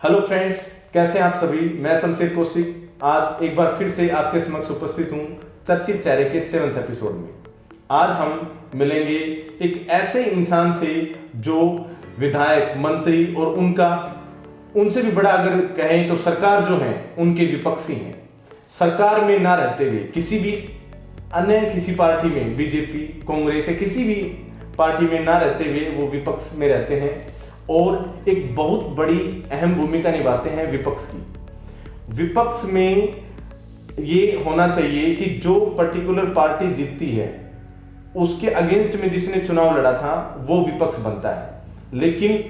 Hello friends, कैसे हैं आप सभी। मैं शमशेर कौशिक आज एक बार फिर से आपके समक्ष उपस्थित हूं चर्चित चेहरे के 7वें एपिसोड में। आज हम मिलेंगे एक ऐसे इंसान से जो विधायक, मंत्री और उनसे भी बड़ा अगर कहें तो सरकार जो है उनके विपक्षी हैं। सरकार में ना रहते हुए किसी पार्टी में, बीजेपी, कांग्रेस या किसी भी पार्टी में ना रहते हुए वो विपक्ष में रहते हैं और एक बहुत बड़ी अहम भूमिका निभाते हैं विपक्ष की। विपक्ष में ये होना चाहिए कि जो पर्टिकुलर पार्टी जीतती है उसके अगेंस्ट में जिसने चुनाव लड़ा था वो विपक्ष बनता है। लेकिन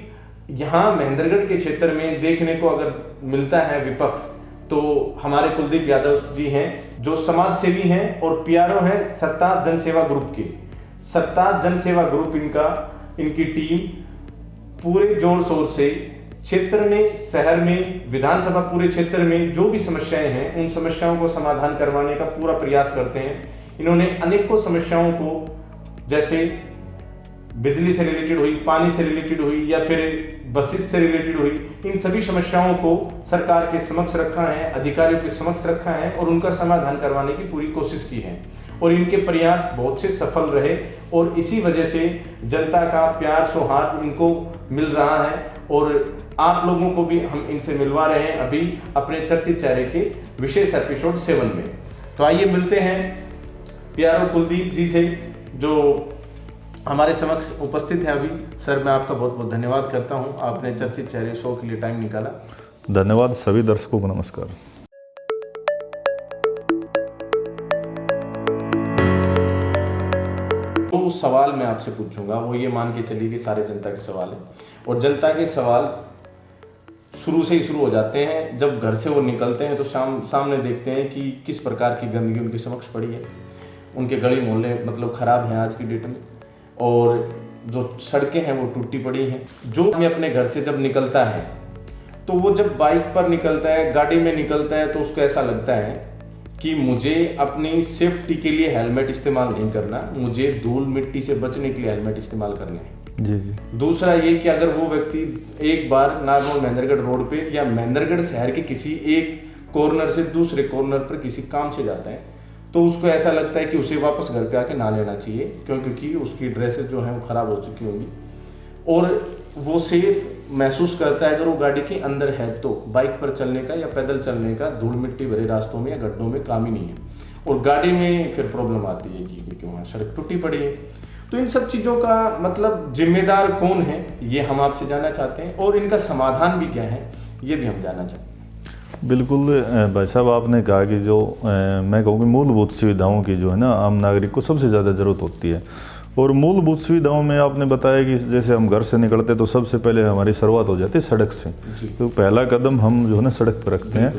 यहाँ महेंद्रगढ़ के क्षेत्र में देखने को अगर मिलता है विपक्ष, तो हमारे कुलदीप यादव जी हैं जो समाज सेवी हैं और पीआरओ हैं सत्ता जनसेवा ग्रुप के। सत्ता जनसेवा ग्रुप इनकी टीम पूरे जोर शोर से क्षेत्र में, शहर में, विधानसभा पूरे क्षेत्र में जो भी समस्याएं हैं उन समस्याओं को समाधान करवाने का पूरा प्रयास करते हैं। इन्होंने अनेकों समस्याओं को, जैसे बिजली से रिलेटेड हुई, पानी से रिलेटेड हुई या फिर बसेस से रिलेटेड हुई, इन सभी समस्याओं को सरकार के समक्ष रखा है, अधिकारियों के समक्ष रखा है और उनका समाधान करवाने की पूरी कोशिश की है और इनके प्रयास बहुत से सफल रहे और इसी वजह से जनता का प्यार, सौहार्द इनको मिल रहा है और आप लोगों को भी हम इनसे मिलवा रहे हैं अभी अपने चर्चित चेहरे के विशेष एपिसोड 7 में। तो आइए मिलते हैं पीआरओ कुलदीप जी से जो हमारे समक्ष उपस्थित है अभी। सर, मैं आपका बहुत बहुत धन्यवाद करता हूं, आपने चर्चित चेहरे शो के लिए टाइम निकाला। धन्यवाद। सभी दर्शकों को नमस्कार। तो सवाल मैं आपसे पूछूंगा वो ये मान के चलिए कि सारे जनता के सवाल हैं और जनता के सवाल शुरू से ही शुरू हो जाते हैं। जब घर से वो निकलते हैं तो सामने देखते हैं कि किस प्रकार की गंदगी उनके समक्ष पड़ी है। उनके गली मोहल्ले मतलब खराब हैं आज की डेट में और जो सड़कें हैं वो टूटी पड़ी हैं। जो आदमी अपने घर से जब निकलता है तो वो जब बाइक पर निकलता है, गाड़ी में निकलता है, तो उसको ऐसा लगता है कि मुझे अपनी सेफ्टी के लिए हेलमेट इस्तेमाल नहीं करना, मुझे धूल मिट्टी से बचने के लिए हेलमेट इस्तेमाल करने हैं। जी। दूसरा ये कि अगर वो व्यक्ति एक बार नागौर महेंद्रगढ़ रोड पे या महेंद्रगढ़ शहर के किसी एक कॉर्नर से दूसरे कॉर्नर पर किसी काम से जाता है तो उसको ऐसा लगता है कि उसे वापस घर पे आके नहा लेना चाहिए, क्योंकि उसकी ड्रेसेस जो हैं वो खराब हो चुकी होंगी और वो सेफ महसूस करता है अगर वो गाड़ी के अंदर है तो। बाइक पर चलने का या पैदल चलने का धूल मिट्टी भरे रास्तों में या गड्ढों में काम ही नहीं है और गाड़ी में फिर प्रॉब्लम आती है क्योंकि वहाँ सड़क टूटी पड़ी है। तो इन सब चीज़ों का मतलब जिम्मेदार कौन है ये हम आपसे जानना चाहते हैं और इनका समाधान भी क्या है ये भी हम जानना चाहते हैं। बिल्कुल भाई साहब, आपने कहा कि जो मैं कहूँ कि मूलभूत सुविधाओं की जो है ना आम नागरिक को सबसे ज़्यादा ज़रूरत होती है। और मूलभूत सुविधाओं में आपने बताया कि जैसे हम घर से निकलते तो सबसे पहले हमारी शुरुआत हो जाती है सड़क से। तो पहला कदम हम जो है ना सड़क पर रखते हैं।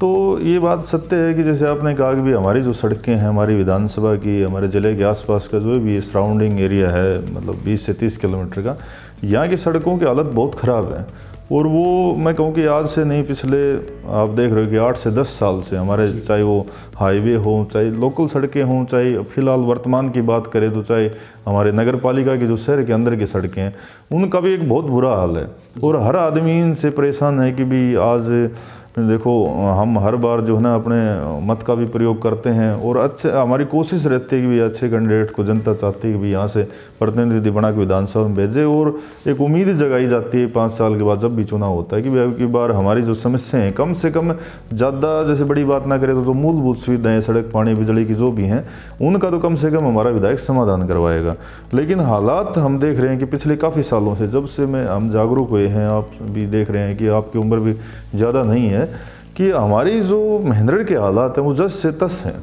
तो ये बात सत्य है कि जैसे आपने कहा कि भी हमारी जो सड़कें हैं, हमारी विधानसभा की, हमारे ज़िले के आसपास का जो भी सराउंडिंग एरिया है, मतलब 20 से 30 किलोमीटर का, यहाँ की सड़कों की हालत बहुत ख़राब है। और वो मैं कहूँ कि आज से नहीं, पिछले आप देख रहे हो कि 8 से 10 साल से हमारे, चाहे वो हाईवे हो, चाहे लोकल सड़कें हों, चाहे फिलहाल वर्तमान की बात करें तो चाहे हमारे नगर पालिका की जो शहर के अंदर की सड़कें हैं, उनका भी एक बहुत बुरा हाल है। और हर आदमी इनसे परेशान है कि भी आज देखो हम हर बार जो है ना अपने मत का भी प्रयोग करते हैं और अच्छे, हमारी कोशिश रहती है कि भी अच्छे कैंडिडेट को जनता चाहती है कि भी यहाँ से प्रतिनिधि बना के विधानसभा में भेजे और एक उम्मीद जगाई जाती है 5 साल के बाद जब भी चुनाव होता है कि भाई अब की बार हमारी जो समस्याएं हैं कम से कम, ज़्यादा जैसे बड़ी बात ना करें तो जो मूलभूत सुविधाएं, सड़क, पानी, बिजली की जो भी हैं उनका तो कम से कम हमारा विधायक समाधान करवाएगा। लेकिन हालात हम देख रहे हैं कि पिछले काफ़ी सालों से, जब से हम जागरूक हुए हैं, आप भी देख रहे हैं कि आपकी उम्र भी ज़्यादा नहीं है, कि हमारी जो महेंद्रगढ़ के हालात हैं वो जस से तस हैं।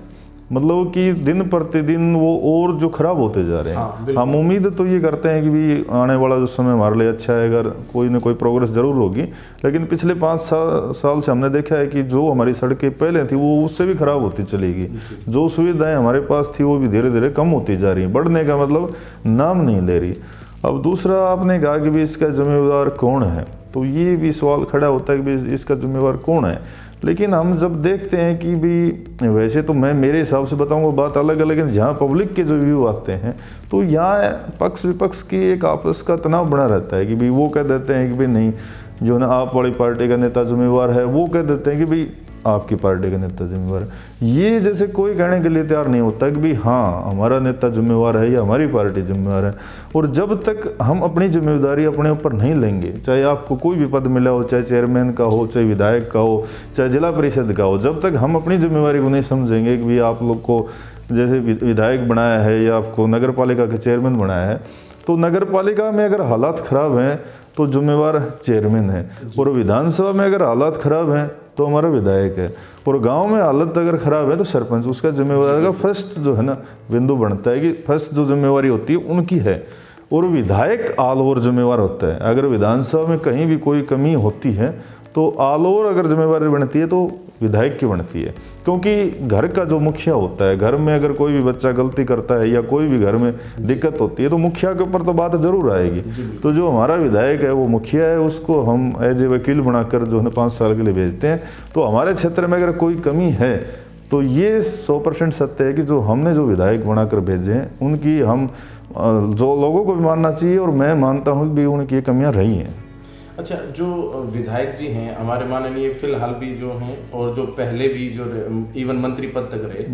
मतलब कि दिन प्रतिदिन वो और जो खराब होते जा रहे हैं। हम उम्मीद तो ये करते हैं कि भी आने वाला जो समय हमारे लिए अच्छा है, अगर कोई ना कोई प्रोग्रेस ज़रूर होगी। लेकिन पिछले 5 साल से हमने देखा है कि जो हमारी सड़कें पहले थी वो उससे भी खराब होती चलेगी। जो सुविधाएं हमारे पास थी वो भी धीरे धीरे कम होती जा रही हैं, बढ़ने का मतलब नाम नहीं ले रही। अब दूसरा आपने कहा कि भी इसका जिम्मेदार कौन है, तो ये भी सवाल खड़ा होता है कि भी इसका जिम्मेवार कौन है। लेकिन हम जब देखते हैं कि भी वैसे तो मैं मेरे हिसाब से बताऊंगा बात अलग है, लेकिन जहाँ पब्लिक के जो व्यू आते हैं तो यहाँ पक्ष विपक्ष की एक आपस का तनाव बना रहता है कि भी वो कह देते हैं कि भी नहीं जो है ना आप वाली पार्टी का नेता जिम्मेवार है, वो कह देते हैं कि भाई आपकी पार्टी का नेता जिम्मेवार है। ये जैसे कोई कहने के लिए तैयार नहीं होता कि भाई हाँ हमारा नेता जिम्मेवार है या हमारी पार्टी जिम्मेवार है। और जब तक हम अपनी जिम्मेदारी अपने ऊपर नहीं लेंगे, चाहे आपको कोई भी पद मिला हो, चाहे चेयरमैन का हो, चाहे विधायक का हो, चाहे जिला परिषद का हो, जब तक हम अपनी जिम्मेवारी को नहीं समझेंगे कि भाई आप लोग को जैसे विधायक बनाया है या आपको नगर पालिका का चेयरमैन बनाया है, तो नगर पालिका में अगर हालात ख़राब हैं तो जिम्मेवार चेयरमैन है, और विधानसभा में अगर हालात ख़राब हैं तो हमारा विधायक है, और गांव में हालत अगर ख़राब है तो सरपंच उसका जिम्मेवार का फर्स्ट जो है ना बिंदु बनता है कि फर्स्ट जो जिम्मेवारी होती है उनकी है। और विधायक ऑल ओवर जिम्मेवार होता है। अगर विधानसभा में कहीं भी कोई कमी होती है तो ऑल ओवर अगर जिम्मेवारी बनती है तो विधायक की बनती है, क्योंकि घर का जो मुखिया होता है, घर में अगर कोई भी बच्चा गलती करता है या कोई भी घर में दिक्कत होती है तो मुखिया के ऊपर तो बात जरूर आएगी। तो जो हमारा विधायक है वो मुखिया है, उसको हम एज ए वकील बनाकर जो है 5 साल के लिए भेजते हैं। तो हमारे क्षेत्र में अगर कोई कमी है तो ये 100% सत्य है कि जो हमने जो विधायक बनाकर भेजे हैं उनकी हम जो लोगों को भी मानना चाहिए, और मैं मानता हूँ कि उनकी ये कमियाँ रही हैं। अच्छा, जो विधायक जी हैं हमारे माननीय फिलहाल भी जो हैं और जो पहले भी जो इवन मंत्री पद तक रहे,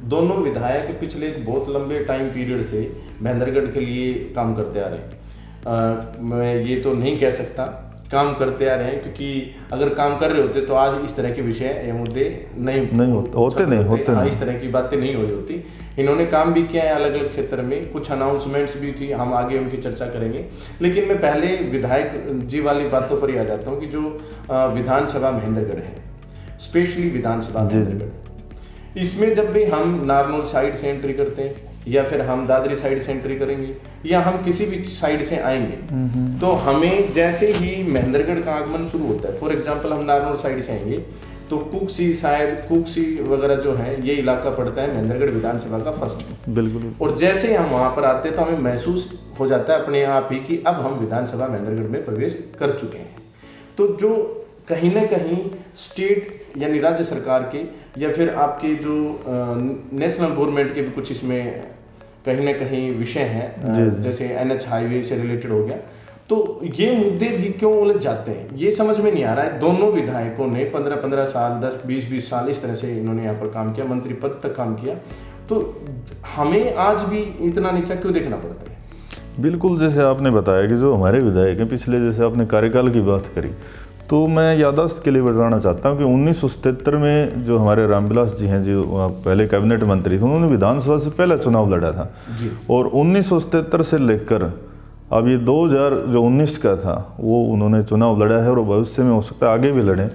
दोनों विधायक पिछले एक बहुत लंबे टाइम पीरियड से महेंद्रगढ़ के लिए काम करते आ रहे हैं। मैं ये तो नहीं कह सकता काम करते आ रहे हैं, क्योंकि अगर काम कर रहे होते तो आज इस तरह के विषय या मुद्दे नहीं होते, इस तरह की बातें नहीं हुई होती। इन्होंने काम भी किया है अलग अलग क्षेत्र में, कुछ अनाउंसमेंट्स भी थी, हम आगे उनकी चर्चा करेंगे। लेकिन मैं पहले विधायक जी वाली बातों पर ही आ जाता हूँ कि जो विधानसभा महेंद्रगढ़ है, स्पेशली विधानसभा महेंद्रगढ़, इसमें जब भी हम नारनौल साइड से एंट्री करते हैं या फिर हम दादरी साइड से एंट्री करेंगे या हम किसी भी साइड से आएंगे, तो हमें जैसे ही महेंद्रगढ़ का आगमन शुरू होता है, फॉर एग्जांपल हम नारनौल साइड से आएंगे तो कुक्सी वगैरह जो है ये इलाका पड़ता है महेंद्रगढ़ विधानसभा का फर्स्ट। बिल्कुल। और जैसे ही हम वहाँ पर आते हैं तो हमें महसूस हो जाता है अपने आप ही कि अब हम विधानसभा महेंद्रगढ़ में प्रवेश कर चुके हैं। तो जो कहीं ना कहीं स्टेट यानी राज्य सरकार के या फिर आपके जो नेशनल गवर्नमेंट के भी कुछ इसमें कहीं ना कहीं विषय हैं, जैसे NH हाईवे से रिलेटेड हो गया, तो ये मुद्दे भी क्यों उलझ जाते हैं ये समझ में नहीं आ रहा है। दोनों विधायकों ने 15-15 साल 10-20 साल इस तरह से इन्होंने यहाँ पर काम किया, मंत्री पद तक काम किया, तो हमें आज भी इतना नीचा क्यों देखना पड़ता है? बिल्कुल, जैसे आपने बताया कि जो हमारे विधायक हैं पिछले, जैसे आपने कार्यकाल की बात करी, तो मैं याददाश्त के लिए बताना चाहता हूँ कि 1977 में जो हमारे रामविलास जी हैं, जो पहले कैबिनेट मंत्री थे, उन्होंने विधानसभा से पहला चुनाव लड़ा था जी। और 1977 से लेकर अब ये 2019 का था वो उन्होंने चुनाव लड़ा है, और भविष्य में हो सकता है आगे भी लड़ें।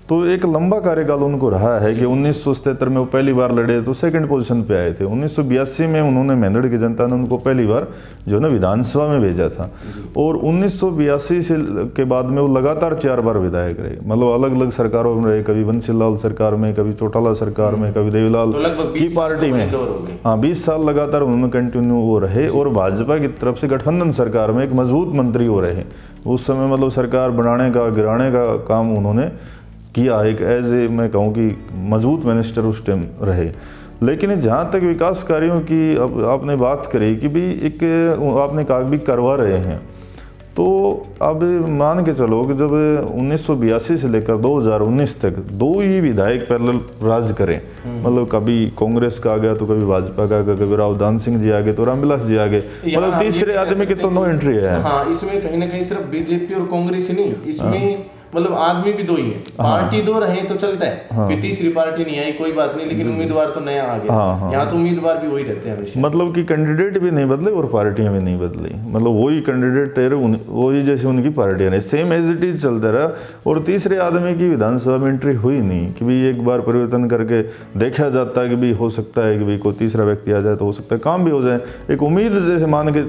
तो एक लंबा कार्यकाल उनको रहा है कि 1977 में वो पहली बार लड़े तो सेकंड पोजीशन पे आए थे। 1982 में उन्होंने महेंद्रगढ़ की जनता ने उनको पहली बार जो है विधानसभा में भेजा था, और 1982 से के बाद में वो लगातार 4 बार विधायक रहे, मतलब अलग अलग सरकारों में रहे, कभी बंसीलाल सरकार में, कभी चौटाला सरकार में, कभी देवीलाल की पार्टी में। हाँ, 20 साल लगातार उन्होंने कंटिन्यू वो रहे, और भाजपा की तरफ से गठबंधन सरकार में एक मजबूत मंत्री वो रहे। उस समय मतलब सरकार बनाने का गिराने का काम उन्होंने किया, एक एज ए मैं कहूँ कि मजबूत मिनिस्टर उस टाइम रहे। लेकिन जहाँ तक विकास कार्यों की अब आपने बात करी कि भी एक आपने कहा भी करवा रहे हैं, तो अब मान के चलो कि जब 1982 से लेकर 2019 तक 2 ही विधायक पैरेलल राज करें, मतलब कभी कांग्रेस का आ गया तो कभी भाजपा का, कभी राव दान सिंह जी आ गए तो रामविलास जी आ गए, मतलब तीसरे आदमी की तो नो एंट्री है। हाँ, इसमें कहीं ना कहीं सिर्फ बीजेपी और कांग्रेस ही नहीं, इसमें मतलब आदमी भी 2 ही है, पार्टी 2 रहे तो चलता है, फिर तीसरी पार्टी नहीं आई कोई बात नहीं, लेकिन उम्मीदवार तो नया आ गया। यहाँ तो उम्मीदवार भी वही रहते हैं हमेशा, मतलब कि कैंडिडेट भी नहीं बदले और पार्टियां भी नहीं बदली, मतलब वही कैंडिडेट वही जैसे उनकी पार्टियां रही, सेम एज इट इज चलता रहा। और तीसरे आदमी की विधानसभा में एंट्री हुई नहीं कि भाई एक बार परिवर्तन करके देखा जाता है कि भाई हो सकता है कि भाई कोई तीसरा व्यक्ति आ जाए तो हो सकता है काम भी हो जाए, एक उम्मीद जैसे मान के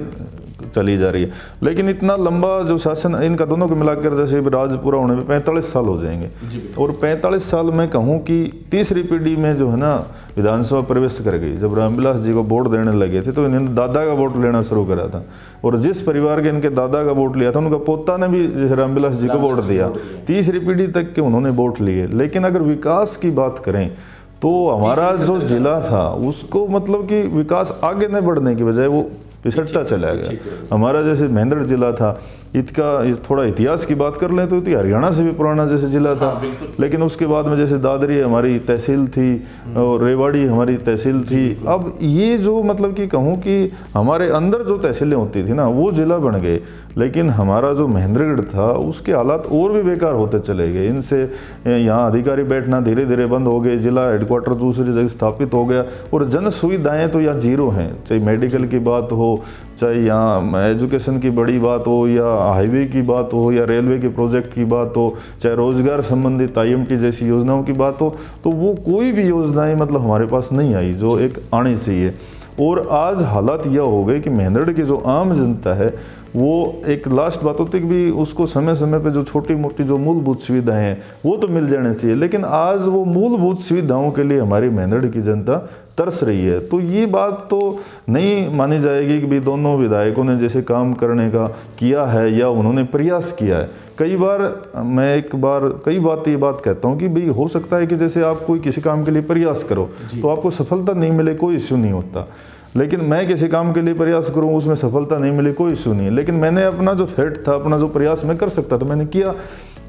चली जा रही है। लेकिन इतना लंबा जो शासन इनका दोनों को मिलाकर जैसे राज पूरा होने में 45 साल हो जाएंगे, और 45 साल में कहूँ कि तीसरी पीढ़ी में जो है ना विधानसभा प्रवेश कर गई। जब रामविलास जी को वोट देने लगे थे तो इन्होंने दादा का वोट लेना शुरू करा था, और जिस परिवार के इनके दादा का वोट लिया था उनका पोता ने भी रामविलास जी को वोट दिया, तीसरी पीढ़ी तक के उन्होंने वोट लिए। लेकिन अगर विकास की बात करें तो हमारा जो जिला था उसको मतलब कि विकास आगे न बढ़ने की बजाय वो पिछड़ता चला गया। हमारा जैसे महेंद्रगढ़ जिला था, थोड़ा इतिहास की बात कर लें तो हरियाणा से भी पुराना जैसे जिला था, लेकिन उसके बाद में जैसे दादरी हमारी तहसील थी और रेवाड़ी हमारी तहसील थी। अब ये जो मतलब कि कहूँ कि हमारे अंदर जो तहसीलें होती थी ना, वो जिला बन गए, लेकिन हमारा जो महेंद्रगढ़ था उसके हालात और भी बेकार होते चले गए। इनसे यहाँ अधिकारी बैठना धीरे धीरे बंद हो गए, जिला हेडक्वार्टर दूसरी जगह स्थापित हो गया और जन सुविधाएँ तो यहाँ जीरो हैं, चाहे मेडिकल की बात हो, चाहे यहाँ एजुकेशन की बड़ी बात हो, या हाईवे की बात हो, या रेलवे के प्रोजेक्ट की बात हो, चाहे रोजगार संबंधित IMT जैसी योजनाओं की बात हो, तो वो कोई भी योजनाएं मतलब हमारे पास नहीं आई जो एक आनी चाहिए। और आज हालात यह हो गए कि महेंद्रगढ़ की जो आम जनता है वो एक लास्ट बात होती है कि भी उसको समय समय पे जो छोटी मोटी जो मूलभूत सुविधाएं हैं वो तो मिल जाने चाहिए, लेकिन आज वो मूलभूत सुविधाओं के लिए हमारी महेंद्रगढ़ की जनता तरस रही है। तो ये बात तो नहीं मानी जाएगी कि भी दोनों विधायकों ने जैसे काम करने का किया है या उन्होंने प्रयास किया है। कई बार मैं कई बात ये बात कहता हूँ कि भाई हो सकता है कि जैसे आप कोई किसी काम के लिए प्रयास करो तो आपको सफलता नहीं मिले, कोई इश्यू नहीं होता, लेकिन मैं किसी काम के लिए प्रयास करूं उसमें सफलता नहीं मिली, कोई इशू नहीं है, लेकिन मैंने अपना जो फैक्ट था, अपना जो प्रयास मैं कर सकता था मैंने किया।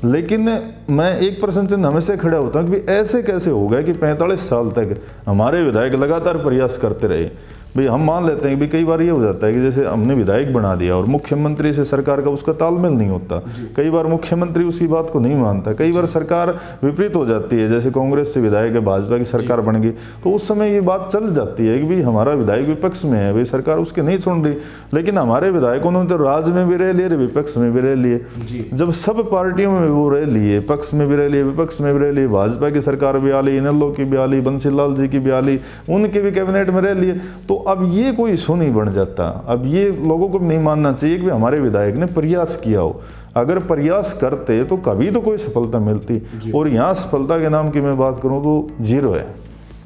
लेकिन मैं एक प्रश्न चिन्ह हमेशा खड़ा होता हूँ कि ऐसे कैसे हो गया कि 45 साल तक हमारे विधायक लगातार प्रयास करते रहे। भाई हम मान लेते हैं कि कई बार ये हो जाता है कि जैसे हमने विधायक बना दिया और मुख्यमंत्री से सरकार का उसका तालमेल नहीं होता, कई बार मुख्यमंत्री उसकी बात को नहीं मानता, कई बार सरकार विपरीत हो जाती है, जैसे कांग्रेस से विधायक है, भाजपा की सरकार बन गई, तो उस समय ये बात चल जाती है कि भाई हमारा विधायक विपक्ष में है, भाई सरकार उसके नहीं सुन रही। लेकिन हमारे विधायकों ने तो राज्य में भी रह लिए, विपक्ष में भी रह लिए। जब सब पार्टियों में वो रह लिए, पक्ष में भी रह लिए, विपक्ष में भी रह लिए, भाजपा की सरकार भी आ ली, इनेलो की भी आ ली, बंसीलाल जी की भी आ ली, उनके भी कैबिनेट में रह लिए, तो अब ये कोई इशू नहीं बन जाता। अब ये लोगों को नहीं मानना चाहिए कि हमारे विधायक ने प्रयास किया हो। अगर प्रयास करते तो कभी तो कोई सफलता मिलती, और यहाँ सफलता के नाम की मैं बात करूँ तो जीरो है।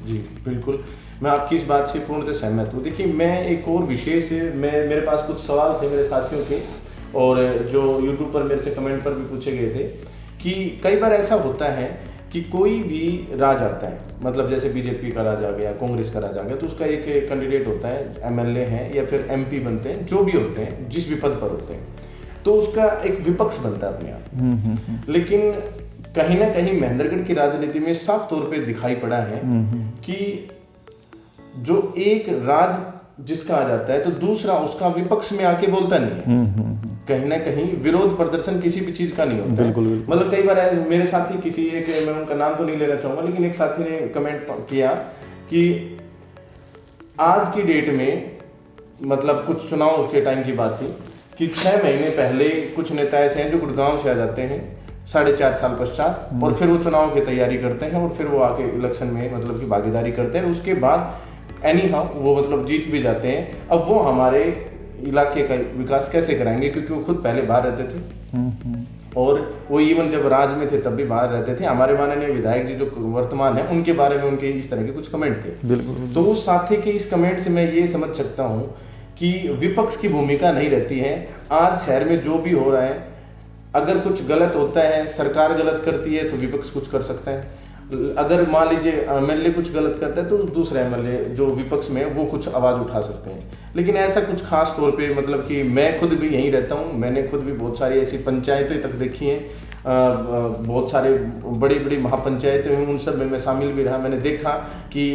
जी बिल्कुल, मैं आपकी इस बात से पूर्णतः सहमत हूँ। देखिए मैं एक और विशेष मेरे पास कुछ सवाल थे मेरे साथियों के, और जो यूट्यूब पर मेरे से कमेंट पर भी पूछे गए थे कि कई बार ऐसा होता है कि कोई भी राज आता है, मतलब जैसे बीजेपी का राज आ गया, कांग्रेस का राज आ गया, तो उसका एक कैंडिडेट होता है, MLA हैं या फिर MP बनते हैं, जो भी होते हैं, जिस भी पद पर होते हैं, तो उसका एक विपक्ष बनता है अपने आप। लेकिन कहीं ना कहीं महेंद्रगढ़ की राजनीति में साफ तौर पे दिखाई पड़ा है कि जो एक राज जिसका आ जाता है तो दूसरा उसका विपक्ष में आके बोलता नहीं है। कहीं ना कहीं विरोध प्रदर्शन किसी भी चीज का नहीं होता। बिल्कुल। मतलब कई बार मेरे साथी किसी एक, मैं उनका नाम तो नहीं लेना चाहूंगा, लेकिन एक साथी ने कमेंट किया कि आज की डेट में, मतलब कुछ चुनाव के टाइम की बात थी कि 6 महीने पहले कुछ नेता ऐसे हैं जो गुड़गांव से आ जाते हैं 4.5 साल पश्चात, और फिर वो चुनाव की तैयारी करते हैं और फिर वो आके इलेक्शन में मतलब की भागीदारी करते हैं, उसके बाद एनी हाउ वो मतलब जीत भी जाते हैं। अब वो हमारे इलाके का विकास कैसे कराएंगे, क्योंकि वो खुद पहले बाहर रहते थे और वो इवन जब राज में थे तब भी बाहर रहते थे। हमारे माननीय विधायक जी जो वर्तमान है उनके बारे में उनके इस तरह के कुछ कमेंट थे। बिल्कुल। तो उस साथी के इस कमेंट से मैं ये समझ सकता हूँ कि विपक्ष की भूमिका नहीं रहती है। आज शहर में जो भी हो रहा है, अगर कुछ गलत होता है, सरकार गलत करती है तो विपक्ष कुछ कर सकता है। अगर मान लीजिए MLA कुछ गलत करता है तो दूसरे MLA जो विपक्ष में है वो कुछ आवाज़ उठा सकते हैं। लेकिन ऐसा कुछ खास तौर पे, मतलब कि मैं खुद भी यहीं रहता हूँ, मैंने खुद भी बहुत सारी ऐसी पंचायतें तक देखी हैं, बहुत सारे बड़ी बड़ी महापंचायतें हुई, उन सब में मैं शामिल भी रहा। मैंने देखा कि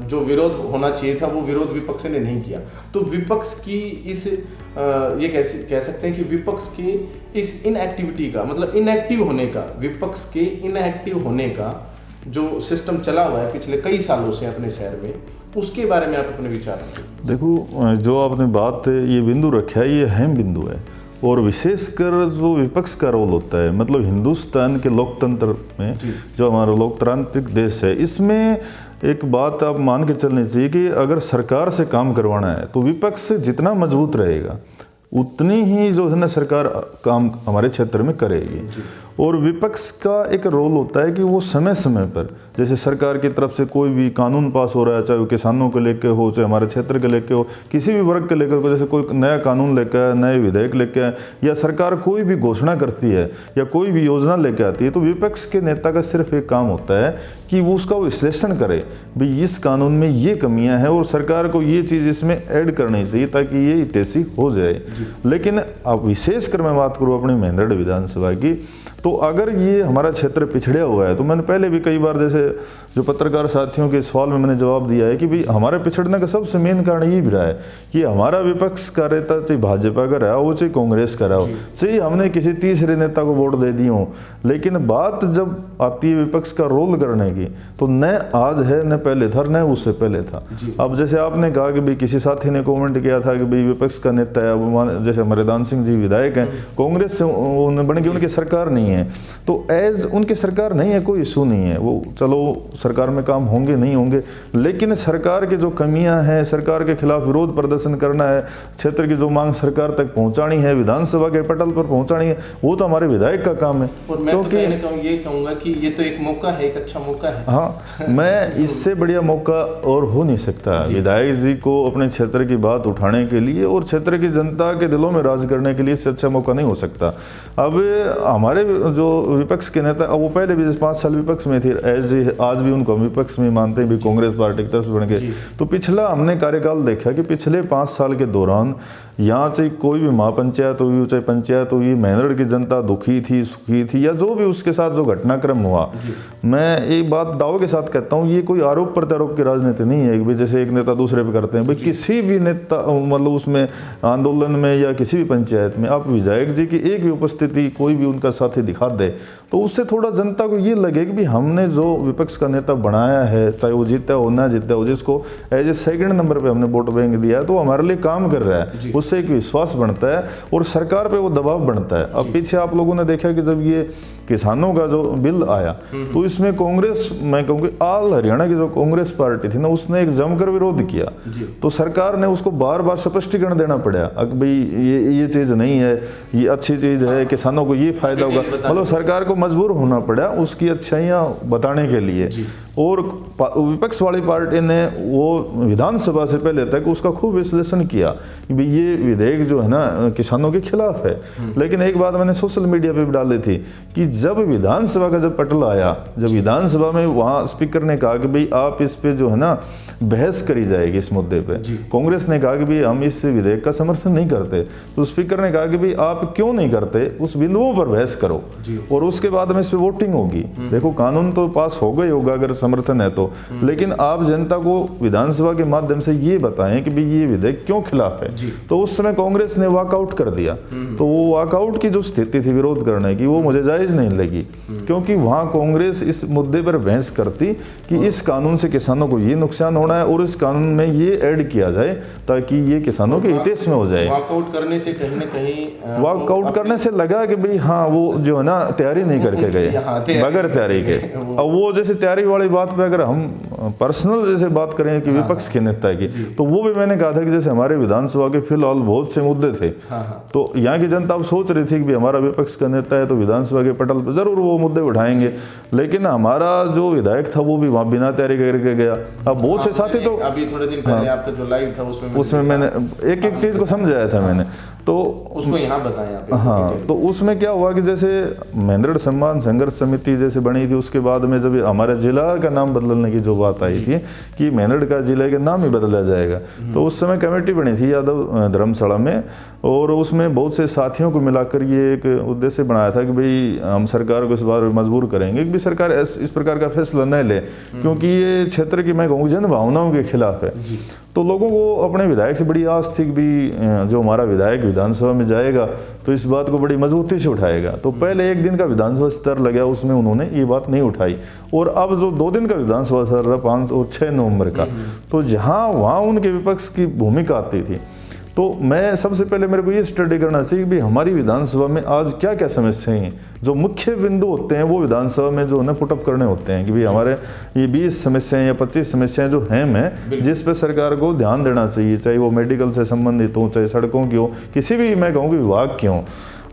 जो विरोध होना चाहिए था वो विरोध विपक्ष ने नहीं किया। तो विपक्ष की इस ये कैसे कह सकते हैं कि विपक्ष के इस इनएक्टिविटी का, मतलब इनएक्टिव होने का, विपक्ष के इनएक्टिव होने का जो सिस्टम चला हुआ है पिछले कई सालों से अपने शहर में, उसके बारे में आप अपने विचार रखें। देखो, जो आपने बात ये बिंदु रखा है ये अहम बिंदु है, और विशेषकर जो विपक्ष का रोल होता है, मतलब हिंदुस्तान के लोकतंत्र में जो हमारा लोकतांत्रिक देश है, इसमें एक बात आप मान के चलनी चाहिए कि अगर सरकार से काम करवाना है तो विपक्ष जितना मजबूत रहेगा उतनी ही जो है ना सरकार काम हमारे क्षेत्र में करेगी। और विपक्ष का एक रोल होता है कि वो समय समय पर, जैसे सरकार की तरफ से कोई भी कानून पास हो रहा है, चाहे वो किसानों को लेकर हो, चाहे हमारे क्षेत्र के लेकर हो, किसी भी वर्ग के लेकर, जैसे कोई नया कानून लेकर आए, नए विधेयक लेकर आए, या सरकार कोई भी घोषणा करती है या कोई भी योजना लेकर आती है, तो विपक्ष के नेता का सिर्फ एक काम होता है कि कि वो उसका विश्लेषण करे, भाई इस कानून में ये कमियां हैं और सरकार को ये चीज़ इसमें ऐड करनी चाहिए ताकि ये हितैषी हो जाए। लेकिन अब विशेषकर मैं बात करूँ अपनी मेंढरड विधानसभा की, तो अगर ये हमारा क्षेत्र पिछड़ा हुआ है, तो मैंने पहले भी कई बार जैसे जो पत्रकार साथियों के सवाल में मैंने जवाब दिया है कि भाई हमारे पिछड़ने का सबसे मेन कारण ये भी रहा है कि हमारा विपक्ष का रहता, चाहे भाजपा का रहा हो चाहे कांग्रेस का रहा हो, चाहे हमने किसी तीसरे नेता को वोट दे दी हो, लेकिन बात जब आती है विपक्ष का रोल करने की तो न आज है न पहले था न उससे पहले था। अब जैसे आपने कहा कि भाई किसी साथी ने कमेंट किया था कि भाई विपक्ष का नेता है, जैसे हमारे दान सिंह जी विधायक हैं, कांग्रेस से बन गई, उनकी सरकार नहीं है, तो एज उनकी सरकार नहीं है, कोई इशू नहीं है, वो चलो सरकार में काम होंगे नहीं होंगे, लेकिन सरकार की जो कमियां हैं, सरकार के खिलाफ विरोध प्रदर्शन करना है, क्षेत्र की जो मांग सरकार तक पहुंचानी है, विधानसभा के पटल पर पहुंचानी है, वो तो हमारे विधायक का काम है। और मैं तो ये कहूंगा कि ये तो एक मौका है, एक अच्छा मौका है। हाँ, मैं इससे बढ़िया मौका और हो नहीं सकता विधायक जी को अपने क्षेत्र की बात उठाने के लिए और क्षेत्र की जनता के दिलों में राज करने के लिए, इससे अच्छा मौका नहीं हो सकता। अब हमारे जो विपक्ष के नेता, अब वो पहले भी 5 साल विपक्ष में थे, आज भी उनको विपक्ष में मानते हैं भी, कांग्रेस पार्टी की तरफ से बन गए, तो पिछला हमने कार्यकाल देखा कि पिछले 5 साल के दौरान यहाँ चाहे कोई भी महापंचायत हुई, चाहे पंचायत हुई, मेंढरड की जनता दुखी थी, सुखी थी, या जो भी उसके साथ जो घटनाक्रम हुआ, मैं एक बात दावे के साथ कहता हूँ, ये कोई आरोप प्रत्यारोप की राजनीति नहीं है कि जैसे एक नेता दूसरे पे करते हैं। भाई किसी भी नेता मतलब उसमें आंदोलन में या किसी भी पंचायत में आप विधायक जी की एक भी उपस्थिति कोई भी उनका साथी दिखा दे, तो उससे थोड़ा जनता को ये लगे कि भाई हमने जो विपक्ष का नेता बनाया है, चाहे वो जीता हो ना जीता हो, जिसको एज ए सेकंड नंबर पे हमने वोट बैंक दिया है, तो वो हमारे लिए काम कर रहा है, उससे एक विश्वास बढ़ता है और सरकार पे वो दबाव बढ़ता है। अब पीछे आप लोगों ने देखा कि जब ये किसानों का जो बिल आया, तो इसमें कांग्रेस, मैं कहूँगी ऑल हरियाणा की जो कांग्रेस पार्टी थी ना, उसने एक जमकर विरोध किया, तो सरकार ने उसको बार बार स्पष्टीकरण देना पड़ा कि भाई ये चीज़ नहीं है, ये अच्छी चीज़ है, किसानों को ये फायदा होगा, मतलब सरकार को मजबूर होना पड़ा उसकी अच्छाइयाँ बताने के लिए। और विपक्ष वाली पार्टी ने वो विधानसभा से पहले तक उसका खूब विश्लेषण किया कि भाई ये विधेयक जो है ना किसानों के खिलाफ है। लेकिन एक बात मैंने सोशल मीडिया पे भी डाली थी कि जब विधानसभा का जब पटल आया, जब विधानसभा में वहाँ स्पीकर ने कहा कि भाई आप इस पे जो है ना बहस करी जाएगी इस मुद्दे पे, कांग्रेस ने कहा कि भाई हम इस विधेयक का समर्थन नहीं करते, तो स्पीकर ने कहा कि भाई आप क्यों नहीं करते, उस बिंदुओं पर बहस करो और उसके बाद में इस पे वोटिंग होगी। देखो कानून तो पास होगा ही होगा अगर समर्थन है तो, लेकिन आप जनता को विधानसभा के माध्यम से ये बताएं कि भाई ये विधेयक क्यों खिलाफ है। तो उस समय कांग्रेस ने वॉकआउट कर दिया, तो वो वॉकआउट की जो स्थिति थी विरोध करने की, वो मुझे जायज नहीं लगी, क्योंकि वहां कांग्रेस इस मुद्दे पर बहस करती कि इस कानून से किसानों को ये नुकसान होना है और इस कानून में ये ऐड किया जाए ताकि ये किसानों के हित में हो जाए। वॉकआउट करने से कहीं ना कहीं वॉकआउट करने से लगा कि भाई हाँ वो जो है ना तैयारी नहीं करके गए, बगैर तैयारी के। अब वो जैसे तैयारी वाली बात पे अगर हम पर्सनल जैसे बात करें कि विपक्ष के नेता की, तो वो भी मैंने कहा था कि जैसे हमारे विधानसभा के फिलहाल बहुत से मुद्दे थे, तो यहाँ की जनता अब सोच रही थी कि हमारा विपक्ष का नेता है तो विधानसभा के पटल पर जरूर वो मुद्दे उठाएंगे, लेकिन हमारा जो विधायक था वो भी वहाँ बिना तैयारी करके गया। अब बहुत से साथी तो अभी थोड़े दिन पहले आपका जो लाइव था उसमें मैंने एक एक चीज को समझाया था मैंने, तो उसको यहाँ बताया। हाँ, तो उसमें क्या हुआ कि जैसे मेंढरड सम्मान संघर्ष समिति जैसे बनी थी, उसके बाद में जब हमारे जिला का नाम बदलने की जो बात आई थी कि मेंढरड का जिले का नाम ही बदला जाएगा, तो उस समय कमेटी बनी थी यादव धर्मशाला में, और उसमें बहुत से साथियों को मिलाकर ये एक उद्देश्य बनाया था कि भाई हम सरकार को इस बार मजबूर करेंगे कि भाई सरकार इस प्रकार का फैसला न ले, क्योंकि ये क्षेत्र की मैं कहूँ जन भावनाओं के खिलाफ है। तो लोगों को अपने विधायक से बड़ी आस थी कि भी जो हमारा विधायक विधानसभा में जाएगा तो इस बात को बड़ी मजबूती से उठाएगा। तो पहले एक दिन का विधानसभा स्तर लगा, उसमें उन्होंने ये बात नहीं उठाई, और अब जो 2 दिन का विधानसभा स्तर रहा 5 और 6 नवंबर का, तो जहाँ वहाँ उनके विपक्ष की भूमिका आती थी, तो मैं सबसे पहले मेरे को ये स्टडी करना चाहिए कि भाई हमारी विधानसभा में आज क्या क्या समस्याएं हैं, जो मुख्य बिंदु होते हैं वो विधानसभा में जो है ना पुटअप करने होते हैं कि भाई हमारे ये 20 समस्याएं या 25 समस्याएं जो हैं में जिस पे सरकार को ध्यान देना चाहिए, चाहे वो मेडिकल से संबंधित हो, चाहे सड़कों की हो, किसी भी मैं कहूँ कि विभाग की हो।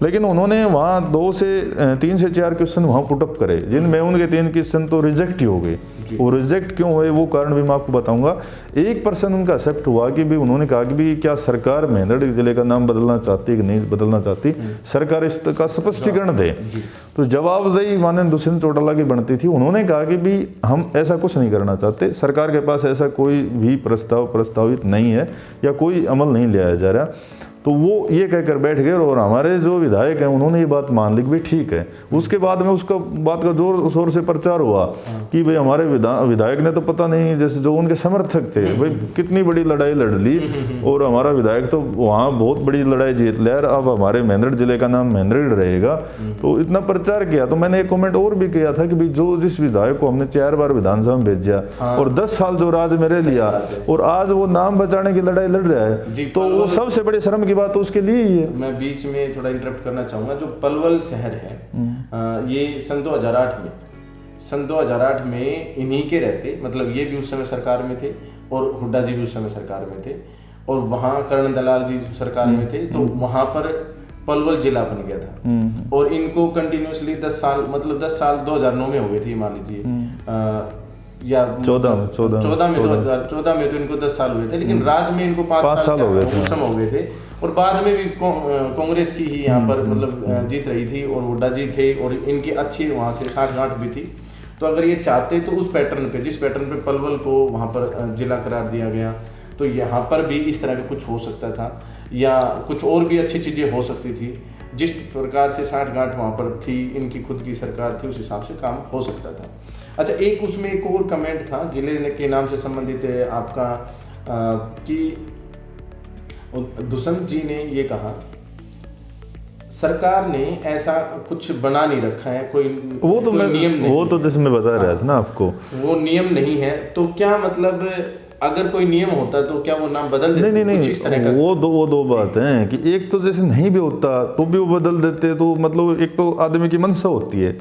लेकिन उन्होंने वहाँ 3 से 4 क्वेश्चन वहाँ पुटअप करे, जिनमें उनके 3 क्वेश्चन तो रिजेक्ट ही हो गए। वो रिजेक्ट क्यों हुए वो कारण भी मैं आपको बताऊंगा। 1% उनका एक्सेप्ट हुआ कि भी उन्होंने कहा कि भी क्या सरकार मेंढरड जिले का नाम बदलना चाहती है कि नहीं बदलना चाहती, सरकार इसका स्पष्टीकरण दे। तो जवाबदेही माननीय दुष्यंत चौटाला की बनती थी। उन्होंने कहा कि भी हम ऐसा कुछ नहीं करना चाहते, सरकार के पास ऐसा कोई भी प्रस्तावित नहीं है या कोई अमल नहीं लिया जा रहा। तो वो ये कहकर बैठ गए और हमारे जो विधायक हैं उन्होंने ये बात मान ली कि भाई ठीक है। उसके बाद में उसका बात का जोर शोर से प्रचार हुआ कि भाई हमारे विधायक ने तो पता नहीं, जैसे जो उनके समर्थक थे भाई कितनी बड़ी लड़ाई लड़ ली और हमारा विधायक तो वहाँ बहुत बड़ी लड़ाई जीत लिया, अब हमारे मेंढर जिले का नाम मेंढर रहेगा। तो इतना प्रचार किया। तो मैंने एक कमेंट और भी किया था कि भाई जो जिस विधायक को हमने 4 बार विधानसभा में भेजा और 10 साल जो राज मेरे लिया और आज वो नाम बचाने की लड़ाई लड़ रहा है, तो वो सबसे बड़ी शर्म की बात तो उसके लिए ही है। मैं बीच में थोड़ा इंटरप्ट करना चाहूंगा। जो पलवल शहर है ये सन 2008 में इन्हीं के रहते, मतलब ये भी उस समय सरकार में थे और हुड्डा जी भी उस समय सरकार में थे और वहाँ कर्ण दलाल जी सरकार में थे। तो वहाँ पर पलवल जिला बन गया था और इनको कंटिन्यूसली 10 साल, मतलब 10 साल 2009 में हो गए थे मान लीजिए, या 14 में 2014 में तो इनको 10 साल हुए थे, लेकिन राज में इनको 5 साल हो गए थे। और बाद में भी कांग्रेस की ही यहाँ पर मतलब जीत रही थी और हुड्डा जी थे और इनकी अच्छी वहाँ से साठगांठ भी थी। तो अगर ये चाहते तो उस पैटर्न पे, जिस पैटर्न पे पलवल को वहाँ पर जिला करार दिया गया, तो यहाँ पर भी इस तरह का कुछ हो सकता था या कुछ और भी अच्छी चीज़ें हो सकती थी। जिस प्रकार से साठगांठ वहाँ पर थी, इनकी खुद की सरकार थी, उस हिसाब से काम हो सकता था। अच्छा, एक उसमें एक और कमेंट था जिले के नाम से संबंधित है आपका, कि दुष्यंत जी ने ये कहा सरकार ने ऐसा कुछ बना नहीं रखा है, कोई नियम नहीं, वो तो जैसे मैं बता रहा था ना आपको, वो नियम नहीं है। तो क्या मतलब अगर कोई नियम होता तो क्या वो नाम बदल देते? नहीं, इस तरह का वो दो बात हैं कि एक तो जैसे नहीं भी होता तो भी वो बदल देते। तो मतलब एक तो आदमी की मनसा होती है।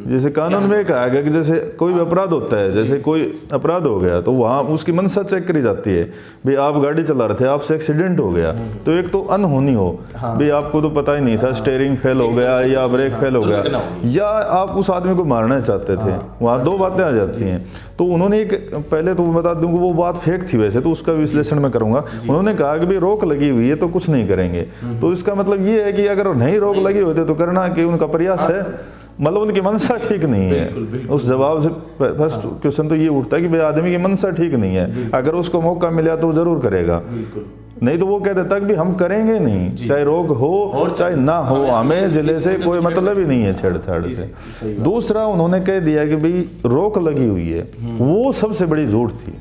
जैसे कानून में कहा गया कि जैसे कोई भी अपराध होता है, जैसे कोई अपराध हो गया तो वहाँ उसकी मनसा चेक करी जाती है। भाई आप गाड़ी चला रहे थे, आपसे एक्सीडेंट हो गया, तो एक तो अनहोनी हो, भाई आपको तो पता ही नहीं था, स्टीयरिंग फेल हो गया या ब्रेक फेल हो गया, या आप उस आदमी को मारना चाहते थे, वहाँ 2 बातें आ जाती हैं। तो उन्होंने एक, पहले तो बता दूं कि वो बात फेक थी वैसे तो, उसका विश्लेषण मैं करूंगा। उन्होंने कहा कि भाई रोक लगी हुई है तो कुछ नहीं करेंगे। तो इसका मतलब ये है कि अगर नहीं रोक लगी होती तो करना कि उनका प्रयास है, मतलब उनकी मनसा ठीक नहीं है। बिल्कुल। उस जवाब से फर्स्ट क्वेश्चन तो ये उठता है कि भाई आदमी की मनसा ठीक नहीं है। अगर उसको मौका मिला तो वो जरूर करेगा, नहीं तो वो कह देता कि हम करेंगे नहीं, चाहे रोक हो चाहे ना हो, हमें जिले से कोई मतलब ही नहीं है छेड़छाड़ से। दूसरा उन्होंने कह दिया कि भाई रोक लगी हुई है, वो सबसे बड़ी झूठ थी।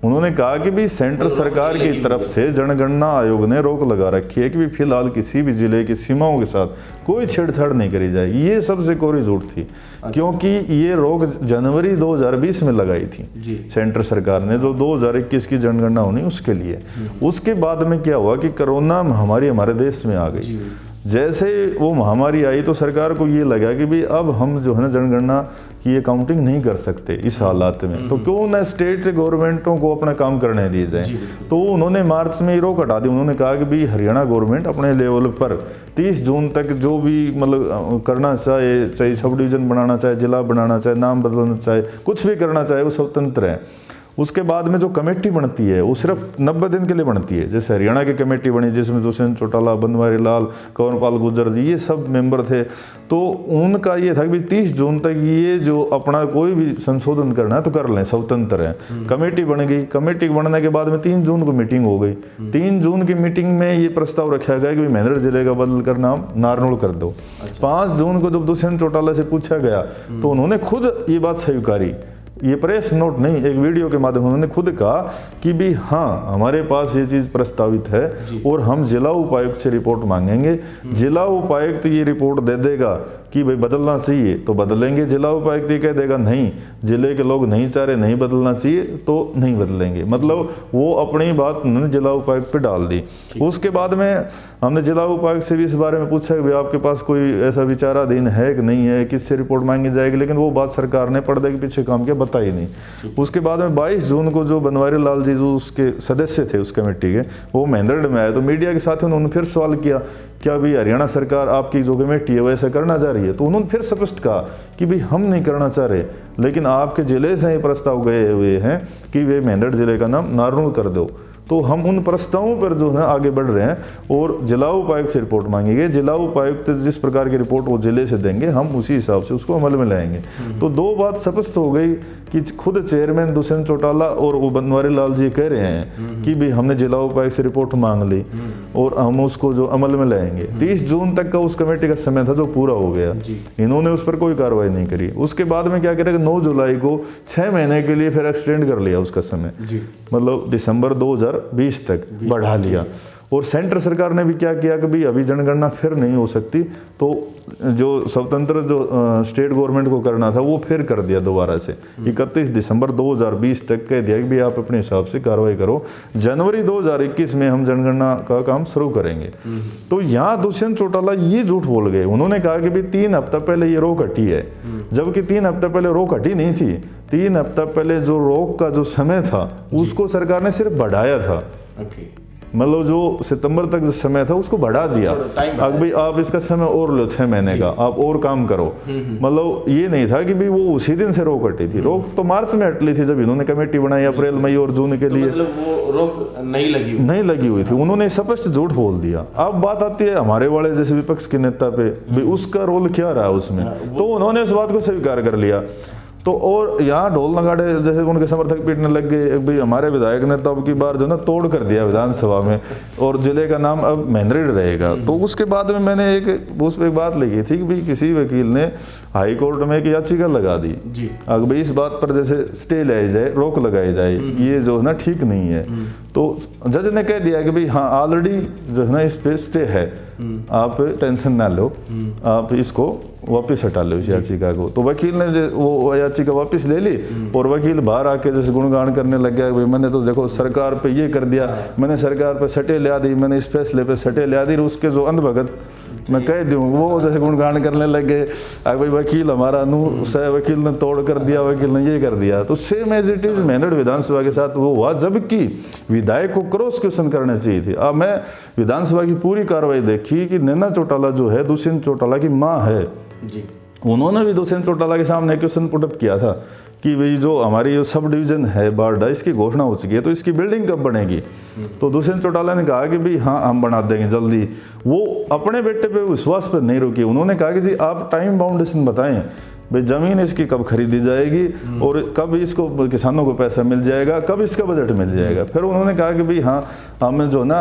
उन्होंने कहा कि भी सेंट्रल सरकार की तरफ से जनगणना आयोग ने रोक लगा रखी है कि भी फिलहाल किसी भी जिले की सीमाओं के साथ कोई छेड़छाड़ नहीं करी जाएगी। ये सबसे कोरी झूठ थी, क्योंकि ये रोक जनवरी 2020 में लगाई थी सेंट्रल सरकार ने, जो 2021 की जनगणना होनी उसके लिए। उसके बाद में क्या हुआ कि कोरोना महामारी हमारे देश में आ गई। जैसे वो महामारी आई तो सरकार को ये लगा कि भाई अब हम जो है ना जनगणना की ये काउंटिंग नहीं कर सकते इस हालात में, तो क्यों ना स्टेट गवर्नमेंटों को अपना काम करने दिए जाए। तो उन्होंने मार्च में रोक हटा दी। उन्होंने कहा कि भाई हरियाणा गवर्नमेंट अपने लेवल पर 30 जून तक जो भी मतलब करना चाहे, चाहे सब डिवीजन बनाना चाहे, जिला बनाना चाहे, नाम बदलना चाहे, कुछ भी करना चाहे, वो स्वतंत्र है। उसके बाद में जो कमेटी बनती है वो सिर्फ 90 दिन के लिए बनती है। जैसे हरियाणा की कमेटी बनी जिसमें दुष्यंत चौटाला, बनवारी लाल, कंवरपाल गुर्जर जी ये सब मेंबर थे। तो उनका ये था कि 30 जून तक ये जो अपना कोई भी संशोधन करना है तो कर लें, स्वतंत्र है। कमेटी बन गई। कमेटी बनने के बाद में 3 जून को मीटिंग हो गई। 3 जून की मीटिंग में ये प्रस्ताव रखा गया कि मेंढर जिले का बदल कर नाम नारनौल कर दो। 5 जून को जब दुष्यंत चौटाला से पूछा गया तो उन्होंने खुद ये बात स्वीकारी। ये प्रेस नोट नहीं, एक वीडियो के माध्यम उन्होंने खुद कहा कि भी हाँ हमारे पास ये चीज़ प्रस्तावित है और हम जिला उपायुक्त से रिपोर्ट मांगेंगे। जिला उपायुक्त ये रिपोर्ट दे देगा कि भाई बदलना चाहिए तो बदलेंगे। जिला उपायुक्त ये कह देगा नहीं, जिले के लोग नहीं चाह रहे, नहीं बदलना चाहिए तो नहीं बदलेंगे। मतलब वो अपनी बात उन्होंने जिला उपायुक्त पे डाल दी। उसके बाद में हमने जिला उपायुक्त से भी इस बारे में पूछा कि भाई आपके पास कोई ऐसा विचाराधीन है कि नहीं है, किससे रिपोर्ट मांगी जाएगी, लेकिन वो बात सरकार ने पर्दे के पीछे काम किया, बता ही नहीं। उसके बाद में 22 जून को जो बनवारी लाल जी जो उसके सदस्य थे उस कमेटी के, वो मेंढर में आए तो मीडिया के साथ उन्होंने फिर सवाल किया क्या भी हरियाणा सरकार आपकी जो कमेटी है वैसे करना चाह रही है। तो उन्होंने फिर स्पष्ट कहा कि भाई हम नहीं करना चाह रहे, लेकिन आपके जिले से ही प्रस्ताव गए हुए हैं कि वे मेंढर जिले का नाम नारनौल कर दो। तो हम उन प्रस्तावों पर जो है आगे बढ़ रहे हैं और जिला उपायुक्त से रिपोर्ट मांगेंगे। जिला उपायुक्त जिस प्रकार की रिपोर्ट वो जिले से देंगे हम उसी हिसाब से उसको अमल में लाएंगे। तो दो बात स्पष्ट हो गई कि खुद चेयरमैन दुष्यंत चौटाला और वो बनवारी लाल जी कह रहे हैं कि भाई हमने जिला उपायुक्त से रिपोर्ट मांग ली और हम उसको जो अमल में लाएंगे। 30 जून तक का उस कमेटी का समय था जो पूरा हो गया, इन्होंने उस पर कोई कार्रवाई नहीं करी। उसके बाद में क्या करेगा, 9 जुलाई को 6 महीने के लिए फिर एक्सटेंड कर लिया उसका समय, मतलब दिसंबर 2020 तक बढ़ा लिया। और सेंटर सरकार ने भी क्या किया कि भाई अभी जनगणना फिर नहीं हो सकती, तो जो स्वतंत्र जो स्टेट गवर्नमेंट को करना था वो फिर कर दिया दोबारा से 31 दिसंबर 2020 तक कह दिया कि भाई आप अपने हिसाब से कार्रवाई करो, जनवरी 2021 में हम जनगणना का काम शुरू करेंगे। तो यहाँ दुष्यंत चौटाला ये झूठ बोल गए, उन्होंने कहा कि भाई 3 हफ्ता पहले ये रोक हटी है, जबकि 3 हफ्ता पहले रोक हटी नहीं थी। 3 हफ्ता पहले जो रोक का जो समय था उसको सरकार ने सिर्फ बढ़ाया था, मतलब जो सितंबर तक जो समय था उसको बढ़ा दिया। अब भाई आप इसका समय और लो 6 महीने का, आप और काम करो। मतलब ये नहीं था कि भाई वो उसी दिन से रोक हटी थी, रोक तो मार्च में हटली थी जब इन्होंने कमेटी बनाई अप्रैल मई और जून के लिए, मतलब वो रोक नहीं लगी हुई थी। उन्होंने स्पष्ट झूठ बोल दिया। अब बात आती है हमारे वाले जैसे विपक्ष के नेता पे, भाई उसका रोल क्या रहा उसमें, तो उन्होंने उस बात को स्वीकार कर लिया। तो और यहाँ ढोल नगाड़े जैसे उनके समर्थक पीटने लग गए, भाई हमारे विधायक ने तो अब की बार जो ना तोड़ कर दिया विधानसभा में और जिले का नाम अब महेंद्रगढ़ रहेगा। तो उसके बाद में मैंने उस पर एक बात लिखी थी कि भाई किसी वकील ने हाई कोर्ट में एक याचिका लगा दी अगर भाई इस बात पर जैसे स्टे लाई जाए, रोक लगाई जाए, ये जो है ना ठीक नहीं है। तो जज ने कह दिया कि भाई हाँ ऑलरेडी जो है ना इस पे स्टे है, आप टेंशन ना लो, आप इसको वापस हटा लो इस याचिका को। तो वकील ने वो याचिका वापस ले ली और वकील बाहर आके जैसे गुणगान करने लग गया, भाई मैंने तो देखो सरकार पे ये कर दिया, मैंने सरकार पे सटे लिया दी, मैंने इस फैसले पे सटे लिया दी। उसके जो अंधभगत मैं कह दूँ वो जैसे गुणगान करने लग गए, भाई वकील हमारा सह वकील ने तोड़ कर दिया, वकील ने ये कर दिया। तो same as it is Meerut विधानसभा के साथ वो हुआ, जबकि विधायक को क्रॉस क्वेश्चन करने चाहिए थे। अब मैं विधानसभा की पूरी कार्रवाई देखी कि नैना चौटाला जो है दुष्यंत चौटाला की माँ है, उन्होंने भी दुष्यंत चौटाला के सामने क्वेश्चन पुटअप किया था कि भाई जो हमारी जो सब डिवीजन है बारडा, इसकी घोषणा हो चुकी है, तो इसकी बिल्डिंग कब बनेगी। तो दुष्यंत चौटाला ने कहा कि भाई हाँ हम बना देंगे जल्दी। वो अपने बेटे पे विश्वास पर नहीं रुके, उन्होंने कहा कि जी आप टाइम बाउंडेशन बताएं, भाई जमीन इसकी कब खरीदी जाएगी और कब इसको किसानों को पैसा मिल जाएगा, कब इसका बजट मिल जाएगा। फिर उन्होंने कहा कि भाई हाँ हम जो ना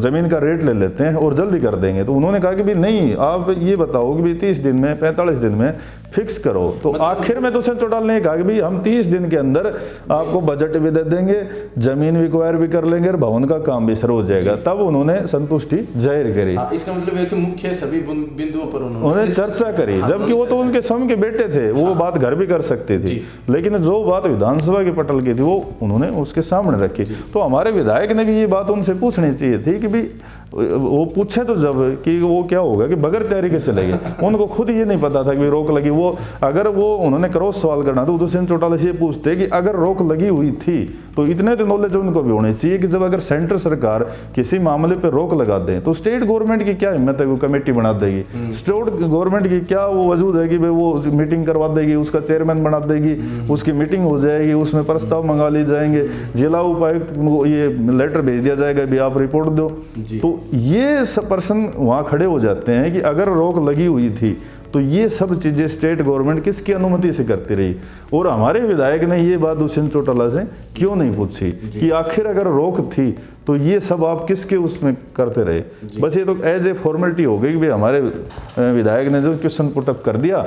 ज़मीन का रेट ले लेते हैं और जल्दी कर देंगे। तो उन्होंने कहा कि भाई नहीं, आप ये बताओ कि भाई 30 दिन में 45 दिन में फिक्स करो। तो आखिर में दुष्यंत चौटाला ने कहा कि भाई हम 30 दिन के अंदर आपको बजट भी दे देंगे, जमीन भी एक्वायर भी कर लेंगे और भवन का काम भी शुरू हो जाएगा। तब उन्होंने संतुष्टि जाहिर करी। इसका मतलब है कि मुख्य सभी बिंदुओं पर उन्होंने चर्चा करी, जबकि वो तो उनके स्वयं के बेटे थे, वो बात घर भी कर सकते थे, लेकिन जो बात विधानसभा के पटल की थी वो उन्होंने उसके सामने रखी। तो हमारे विधायक ने भी ये बात उनसे पूछनी चाहिए थी कि भाई वो पूछे तो जब कि वो क्या होगा कि बगैर तैयारी के चले गए। उनको खुद ये नहीं पता था कि रोक लगी। वो अगर वो उन्होंने क्रॉस सवाल करना तो दुष्यंत चौटाला से ये पूछते कि अगर रोक लगी हुई थी तो इतने तो नॉलेज उनको भी होने चाहिए कि जब अगर सेंटर सरकार किसी मामले पर रोक लगा दें तो स्टेट गवर्नमेंट की क्या हिम्मत है वो कमेटी बना देगी। स्टेट गवर्नमेंट की क्या वो वजूद है कि भाई वो मीटिंग करवा देगी, उसका चेयरमैन बना देगी, उसकी मीटिंग हो जाएगी, उसमें प्रस्ताव मंगा ली जाएंगे, जिला उपायुक्त को ये लेटर भेज दिया जाएगा भी आप रिपोर्ट दो। तो ये सब पर्सन वहाँ खड़े हो जाते हैं कि अगर रोक लगी हुई थी तो ये सब चीज़ें स्टेट गवर्नमेंट किसकी अनुमति से करती रही। और हमारे विधायक ने ये बात दुष्यंत चौटाला से क्यों नहीं पूछी कि आखिर अगर रोक थी तो ये सब आप किसके उसमें करते रहे। बस ये तो एज ए फॉर्मेलिटी हो गई कि भाई हमारे विधायक ने जो क्वेश्चन पुटअप कर दिया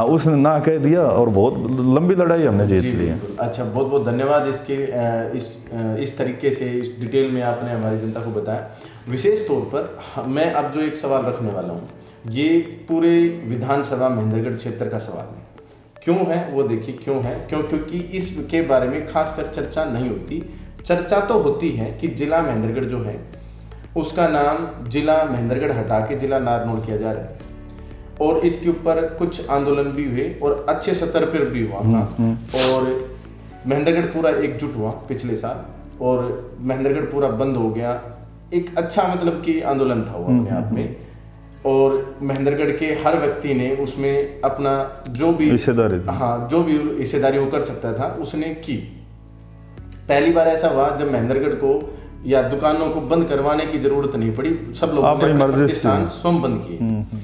उसने ना कह दिया और बहुत लंबी लड़ाई हमने जीत ली है। अच्छा, बहुत बहुत धन्यवाद इसके इस तरीके से इस डिटेल में आपने हमारी जनता को बताया। विशेष तौर पर मैं अब जो एक सवाल रखने वाला हूँ ये पूरे विधानसभा महेंद्रगढ़ क्षेत्र का सवाल है। क्यों है वो देखिए, क्यों है क्योंकि इसके बारे में खासकर चर्चा नहीं होती। चर्चा तो होती है कि जिला महेंद्रगढ़ जो है उसका नाम जिला महेंद्रगढ़ हटा के जिला नारनौल किया जा रहा है और इसके ऊपर कुछ आंदोलन भी हुए और अच्छे स्तर पर भी हुआ था और महेंद्रगढ़ पूरा एकजुट हुआ पिछले साल और महेंद्रगढ़ पूरा बंद हो गया। एक अच्छा मतलब कि आंदोलन था वो अपने आप में और महेंद्रगढ़ के हर व्यक्ति ने उसमें अपना जो भी हिस्सेदारी वो कर सकता था उसने की। पहली बार ऐसा हुआ जब महेंद्रगढ़ को या दुकानों को बंद करवाने की जरूरत नहीं पड़ी, सब लोगों ने अपने प्रतिष्ठान स्वयं बंद किए।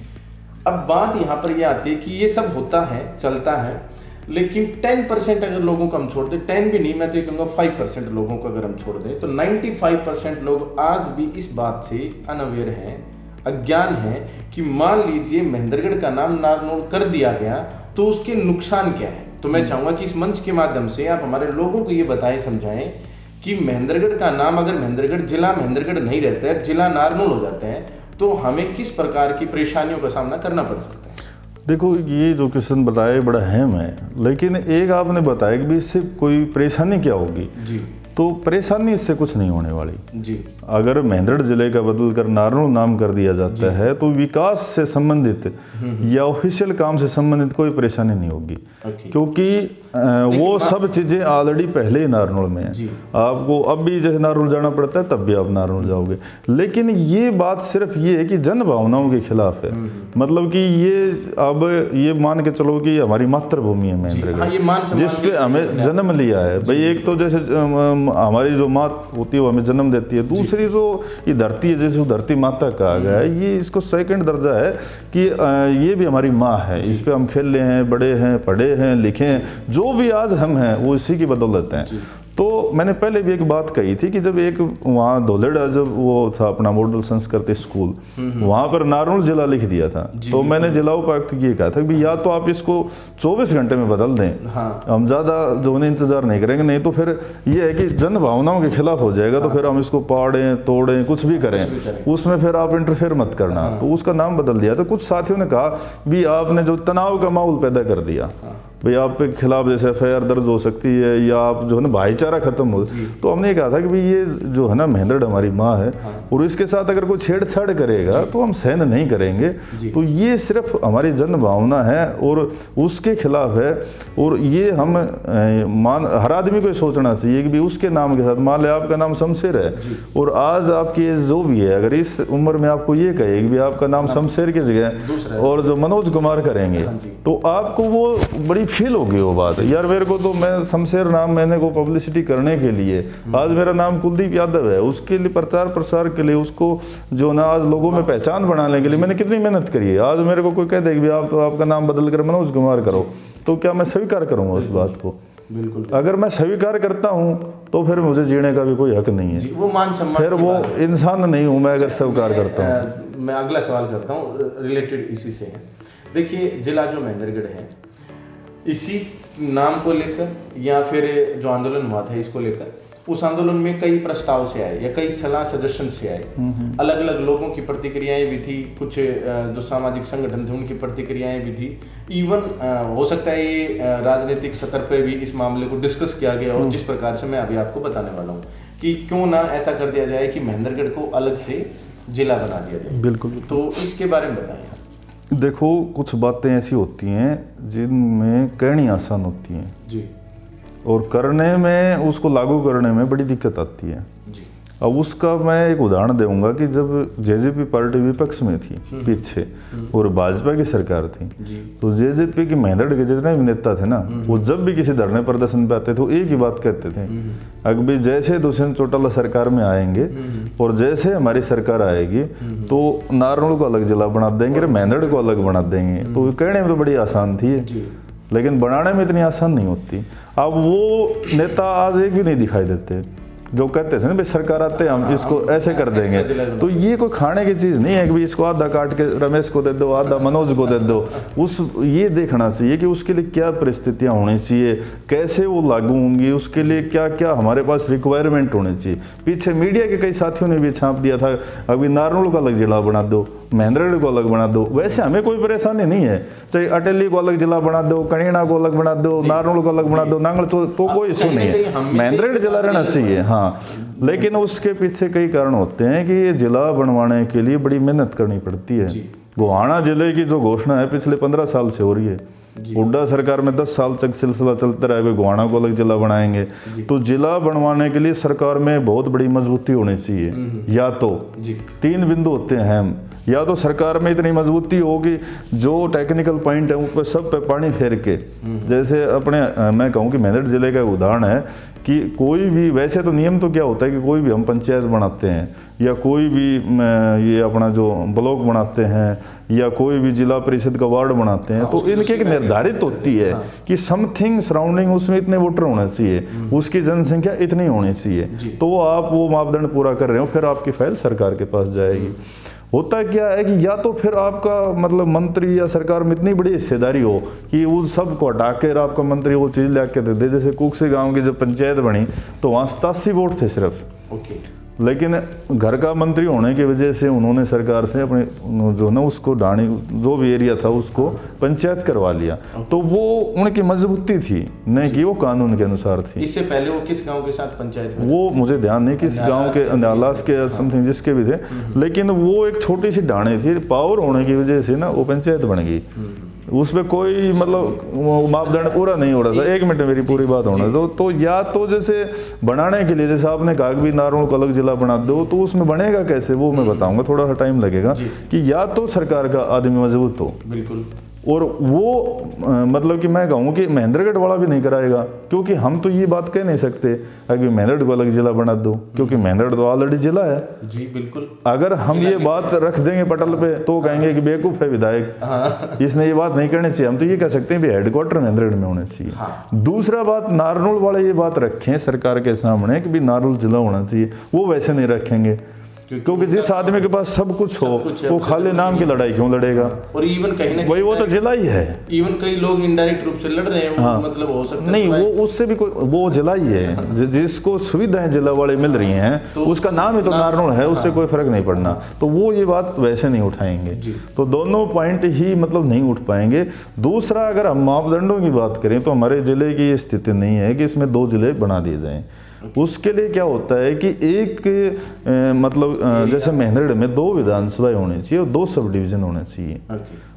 अब बात यहाँ पर यह आती है कि ये सब होता है, चलता है, लेकिन 10% अगर लोगों को हम छोड़ दें, 10 भी नहीं, मैं तो ये कहूँगा 5% लोगों को अगर हम छोड़ दें, तो 95% लोग आज भी इस बात से अनअवेयर हैं, अज्ञान है कि मान लीजिए महेंद्रगढ़ का नाम नारनौल कर दिया गया तो उसके नुकसान क्या है। तो मैं चाहूँगा कि इस मंच के माध्यम से आप हमारे लोगों को ये बताएं, समझाएं कि महेंद्रगढ़ का नाम अगर महेंद्रगढ़ जिला महेंद्रगढ़ नहीं रहता है, जिला नारनौल हो जाते हैं, तो हमें किस प्रकार की परेशानियों का सामना करना पड़ सकता है। देखो, ये जो क्वेश्चन बताए बड़ा अहम है, लेकिन एक आपने बताया कि भी इससे कोई परेशानी क्या होगी जी, तो परेशानी इससे कुछ नहीं होने वाली जी। अगर महेंद्रगढ़ जिले का बदल कर नारनौल नाम कर दिया जाता है तो विकास से संबंधित या ऑफिशियल काम से संबंधित कोई परेशानी नहीं होगी, क्योंकि वो सब चीज़ें ऑलरेडी पहले ही नारनौल में है। आपको अब भी जैसे नारनौल जाना पड़ता है तब भी आप नारनौल जाओगे, लेकिन ये बात सिर्फ ये है कि जन भावनाओं के खिलाफ है। मतलब कि ये अब ये मान के चलो कि हमारी मातृभूमि है महेंद्रगढ़, जिस पे हमें जन्म लिया है भाई। एक तो जैसे हमारी जो माँ होती है वो हमें जन्म देती है, दूसरी जो ये धरती है जैसे धरती माता कहा गया है, ये इसको सेकंड दर्जा है कि ये भी हमारी माँ है, इस पे हम खेले हैं, बड़े हैं, पढ़े हैं, लिखे हैं, जो भी आज हम हैं वो इसी की बदौलत हैं। तो मैंने पहले भी एक बात कही थी कि जब एक वहाँ धोलेड़ा जब वो था अपना मॉडल संस्कृत स्कूल, वहाँ पर नारनौल जिला लिख दिया था, तो मैंने जिला उपायुक्त ये कहा था कि या तो आप इसको 24 घंटे में बदल दें, हम ज़्यादा जो है इंतजार नहीं करेंगे, नहीं तो फिर ये है कि जन भावनाओं के खिलाफ हो जाएगा, तो फिर हम इसको पाड़ें तोड़ें कुछ भी करें, उसमें फिर आप इंटरफेयर मत करना। तो उसका नाम बदल दिया। तो कुछ साथियों ने कहा भी आपने जो तनाव का माहौल पैदा कर दिया, भाई आप के खिलाफ जैसे एफआईआर दर्ज हो सकती है या आप जो है ना भाईचारा खत्म हो, तो हमने कहा था कि भाई ये जो है ना महेंद्रगढ़ हमारी माँ है और इसके साथ अगर कोई छेड़छाड़ करेगा तो हम सहन नहीं करेंगे। तो ये सिर्फ हमारी जन भावना है और उसके खिलाफ है, और ये हम हर आदमी को सोचना चाहिए कि भाई उसके नाम के साथ, मान लिया आपका नाम शमशेर है और आज आपकी एज जो भी है, अगर इस उम्र में आपको ये कहे कि भाई आपका नाम शमशेर की जगह और जो मनोज कुमार करेंगे, तो आपको वो बड़ी फील होगी वो बात। यार मेरे को तो, मैं शमशेर नाम मैंने को पब्लिसिटी करने के लिए, आज मेरा नाम कुलदीप यादव है, उसके लिए प्रचार प्रसार के लिए, उसको जो ना आज लोगों में पहचान बनाने के लिए मैंने कितनी मेहनत करी है। आज मेरे को कोई कह दे कि आप तो आपका नाम बदल कर मनोज कुमार करो, तो क्या मैं स्वीकार करूंगा उस बात को? बिल्कुल। अगर मैं स्वीकार करता हूं तो फिर मुझे जीने का भी कोई हक नहीं है, वो मान सम्मान, फिर वो इंसान नहीं हूं मैं अगर स्वीकार करता हूं। मैं अगला सवाल करता हूँ, रिलेटेड इसी से है। देखिए, जिला जो महेंद्रगढ़ है, इसी नाम को लेकर या फिर जो आंदोलन हुआ था इसको लेकर, उस आंदोलन में कई प्रस्ताव से आए या कई सलाह सजेशन से आए, अलग अलग लोगों की प्रतिक्रियाएं भी थी, कुछ जो सामाजिक संगठन थे उनकी प्रतिक्रियाएं भी थी, इवन हो सकता है ये राजनीतिक सतह पे भी इस मामले को डिस्कस किया गया और जिस प्रकार से मैं अभी आपको बताने वाला हूँ कि क्यों ना ऐसा कर दिया जाए कि महेंद्रगढ़ को अलग से जिला बना दिया जाए। बिल्कुल। तो इसके बारे में बताएं। देखो, कुछ बातें ऐसी होती हैं जिनमें कहनी आसान होती हैं जी, और करने में, उसको लागू करने में बड़ी दिक्कत आती है जी। अब उसका मैं एक उदाहरण दूंगा कि जब जेजेपी पार्टी विपक्ष में थी पीछे और भाजपा की सरकार थी, तो जेजेपी के महेंद्रगढ़ के जितने भी नेता थे ना, वो जब भी किसी धरने प्रदर्शन पे आते थे वो एक ही बात कहते थे, अगर जैसे दुष्यंत चौटाला सरकार में आएंगे और जैसे हमारी सरकार आएगी तो नारनौल को अलग जिला बना देंगे, महेंद्रगढ़ को अलग बना देंगे। तो कहने में तो बड़ी आसान थी, लेकिन बनाने में इतनी आसान नहीं होती। अब वो नेता आज एक भी नहीं दिखाई देते जो कहते थे ना भाई सरकार आते हम इसको ऐसे कर देंगे। तो ये कोई खाने की चीज़ नहीं है कि भाई इसको आधा काट के रमेश को दे दो, आधा मनोज को दे दो। ये देखना चाहिए कि उसके लिए क्या परिस्थितियां होनी चाहिए, कैसे वो लागू होंगी, उसके लिए क्या क्या हमारे पास रिक्वायरमेंट होनी चाहिए। पीछे मीडिया के कई साथियों ने भी छाप दिया था अभी नारनौल को अलग जिला बना दो, महेंद्रगढ़ को अलग बना दो। वैसे हमें कोई परेशानी नहीं है, चाहे अटेली को अलग जिला बना दो, कणीना को अलग बना दो, नारनौल को अलग बना दो, नांगल तो कोई इशू नहीं है, महेंद्रगढ़ जिला रहना चाहिए। हाँ, लेकिन उसके पीछे कई कारण होते हैं कि ये जिला बनवाने के लिए बड़ी मेहनत करनी पड़ती है। गोहाना जिले की जो घोषणा है पिछले 15 साल से हो रही है, हुड्डा सरकार में 10 साल तक सिलसिला चलता रहेगा, गोहाना को अलग जिला बनाएंगे। तो जिला बनवाने के लिए सरकार में बहुत बड़ी मजबूती होनी चाहिए। या तो 3 बिंदु होते हैं अहम, या तो सरकार में इतनी मजबूती हो कि जो टेक्निकल पॉइंट है उस पर सब पे पानी फेर के, जैसे अपने मैं कहूँ कि मेरठ जिले का उदाहरण है कि कोई भी, वैसे तो नियम तो क्या होता है कि कोई भी हम पंचायत बनाते हैं या कोई भी ये अपना जो ब्लॉक बनाते हैं या कोई भी जिला परिषद का वार्ड बनाते हैं, तो इनकी एक निर्धारित होती है कि समथिंग सराउंडिंग उसमें इतने वोटर होने चाहिए, उसकी जनसंख्या इतनी होनी चाहिए, तो आप वो मापदंड पूरा कर रहे हो, फिर आपकी फाइल सरकार के पास जाएगी। होता क्या है कि या तो फिर आपका मतलब मंत्री या सरकार में इतनी बड़ी हिस्सेदारी हो कि वो सब को हटा कर आपका मंत्री वो चीज़ ला के दे दे। जैसे कुकसी गांव की जब पंचायत बनी तो वहाँ 87 वोट थे सिर्फ, लेकिन घर का मंत्री होने की वजह से उन्होंने सरकार से अपने जो ना उसको डाणी जो भी एरिया था उसको पंचायत करवा लिया, तो वो उनकी मजबूती थी, नहीं कि वो कानून के अनुसार थी। इससे पहले वो किस गांव के साथ पंचायत में? वो मुझे ध्यान नहीं किस गांव के, अंदालास के समथिंग जिसके भी थे, लेकिन वो एक छोटी सी डाणी थी, पावर होने की वजह से ना वो पंचायत बन गई, उसमें कोई मतलब मापदंड पूरा नहीं हो रहा था। 1 मिनट मेरी पूरी बात होना तो या तो जैसे बनाने के लिए जैसे आपने कहा कि नारनौल को अलग जिला बना दो, तो उसमें बनेगा कैसे वो मैं बताऊंगा, थोड़ा सा टाइम लगेगा। कि या तो सरकार का आदमी मजबूत हो, बिल्कुल, और वो मतलब कि मैं कहूँ कि महेंद्रगढ़ वाला भी नहीं कराएगा, क्योंकि हम तो ये बात कह नहीं सकते कि महेंद्रगढ़ को अलग जिला बना दो, क्योंकि महेंद्रगढ़ तो ऑलरेडी जिला है। जी बिल्कुल। अगर हम ये बात रख देंगे पटल पे तो कहेंगे कि बेवकूफ़ है विधायक, इसने ये बात नहीं करनी चाहिए। हम तो ये कह सकते हैं भी हेडक्वार्टर महेंद्रगढ़ में होना चाहिए। दूसरा बात, नारनौल वाले ये बात रखें सरकार के सामने कि भी नारनौल जिला होना चाहिए, वो वैसे नहीं रखेंगे, क्योंकि जिस आदमी के पास सब कुछ हो वो खाली नाम की लड़ाई क्यों लड़ेगा? और इवन कहीं ना वही वो तो जिला ही है। इवन कई लोग इनडायरेक्ट रूप से लड़ रहे हैं, हाँ। मतलब हो सकता है नहीं, वो उससे भी कोई, वो जिला ही है, जिसको सुविधाएं जिला वाले मिल रही हैं तो उसका नाम ही तो नारनौल है, उससे कोई फर्क नहीं पड़ना, तो वो ये बात वैसे नहीं उठाएंगे। तो दोनों पॉइंट ही मतलब नहीं उठ पाएंगे। दूसरा, अगर हम मापदंडों की बात करें तो हमारे जिले की ये स्थिति नहीं है कि इसमें 2 जिले बना दिए जाएं। उसके लिए क्या होता है कि एक मतलब जैसे महेंद्रगढ़ में 2 विधानसभाएं होनी चाहिए और 2 सब डिवीजन होने चाहिए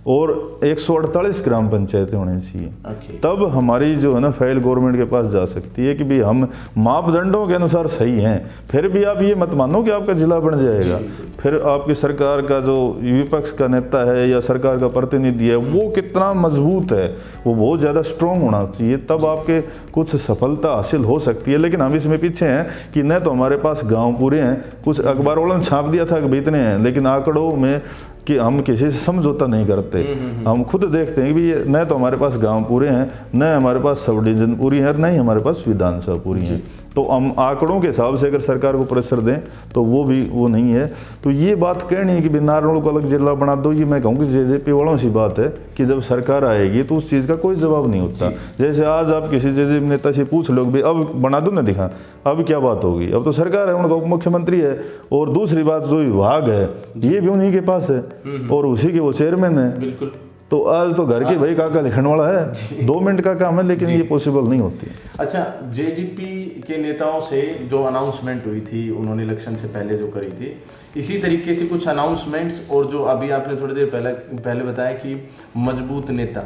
और 148 ग्राम पंचायतें होनी चाहिए, तब हमारी जो है ना फाइल गवर्नमेंट के पास जा सकती है कि भाई हम मापदंडों के अनुसार सही हैं। फिर भी आप ये मत मानो कि आपका जिला बन जाएगा, फिर आपकी सरकार का जो विपक्ष का नेता है या सरकार का प्रतिनिधि है वो कितना मजबूत है, वो बहुत ज़्यादा स्ट्रॉन्ग होना चाहिए, तब आपके कुछ सफलता हासिल हो सकती है। लेकिन हम इसमें पीछे हैं कि न तो हमारे पास गाँव पूरे हैं, कुछ अखबार वालों ने छाप दिया था कि इतने हैं, लेकिन आंकड़ों में कि हम किसी से समझौता नहीं करते, हम खुद देखते हैं कि न तो हमारे पास गांव पूरे हैं, न हमारे पास सब डिवीजन पूरी है, न ही हमारे पास विधानसभा पूरी है। तो हम आंकड़ों के हिसाब से अगर सरकार को प्रेशर दें तो वो नहीं है। तो ये बात कहनी है कि नारनौल को अलग जिला बना दो, ये मैं कहूँ कि जेजेपी वालों से बात है कि जब सरकार आएगी तो उस चीज़ का कोई जवाब नहीं होता। जैसे आज आप किसी जेजेपी नेता से पूछ लो भाई अब बना दो ना, दिखा अब क्या बात होगी, अब तो सरकार है, उनका उप मुख्यमंत्री है, और दूसरी बात जो विभाग है ये भी उन्हीं के पास है और उसी के वो चेयरमैन है। बिल्कुल। तो आज तो घर के भाई काका लिखने वाला है, 2 मिनट का काम है, लेकिन ये पॉसिबल नहीं होती। अच्छा, जेजेपी के नेताओं से जो अनाउंसमेंट हुई थी उन्होंने इलेक्शन से पहले जो करी थी, इसी तरीके से कुछ अनाउंसमेंट्स और जो अभी आपने थोड़ी देर पहले बताया कि मजबूत नेता,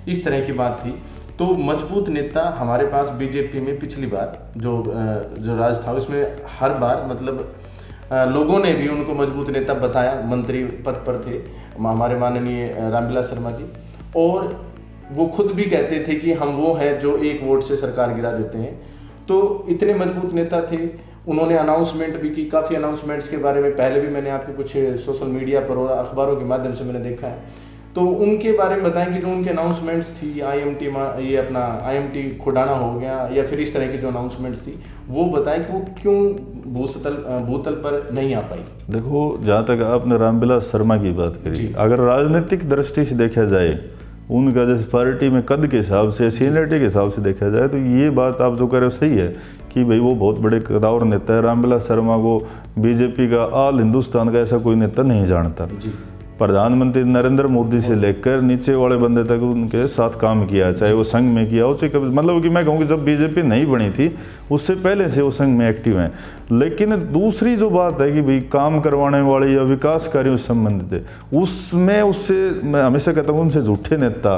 इस तरह की बात थी। तो मजबूत नेता हमारे पास बीजेपी में पिछली बार जो राज था उसमें हर बार मतलब लोगों ने भी उनको मजबूत नेता बताया, मंत्री पद पर थे हमारे माननीय रामविलास शर्मा जी, और वो खुद भी कहते थे कि हम वो हैं जो 1 वोट से सरकार गिरा देते हैं। तो इतने मजबूत नेता थे, उन्होंने अनाउंसमेंट भी की, काफ़ी अनाउंसमेंट्स के बारे में पहले भी मैंने आपके कुछ सोशल मीडिया पर और अखबारों के माध्यम से मैंने देखा है। तो उनके बारे में बताएं कि जो उनके अनाउंसमेंट्स थी, IMT खुडाना हो गया या फिर इस तरह की जो अनाउंसमेंट्स थी, वो बताएं कि वो क्यों भूतल पर नहीं आ पाई। देखो, जहाँ तक आपने रामविलास शर्मा की बात करी, अगर राजनीतिक दृष्टि से देखा जाए, उनका जैसे पार्टी में कद के हिसाब से, सीनियरिटी के हिसाब से देखा जाए, तो ये बात आप जो कह रहे हो सही है कि भाई वो बहुत बड़े कदावर नेता है। रामविलास शर्मा को बीजेपी का ऑल हिंदुस्तान का ऐसा कोई नेता नहीं जानता। प्रधानमंत्री नरेंद्र मोदी से लेकर नीचे वाले बंदे तक उनके साथ काम किया, चाहे वो संघ में किया हो, चाहे मतलब कि मैं कहूँ कि जब बीजेपी नहीं बनी थी उससे पहले से वो संघ में एक्टिव हैं। लेकिन दूसरी जो बात है कि भाई काम करवाने वाले या विकास कार्यों से संबंधित है, उसमें उससे मैं हमेशा कहता हूँ उनसे झूठे नेता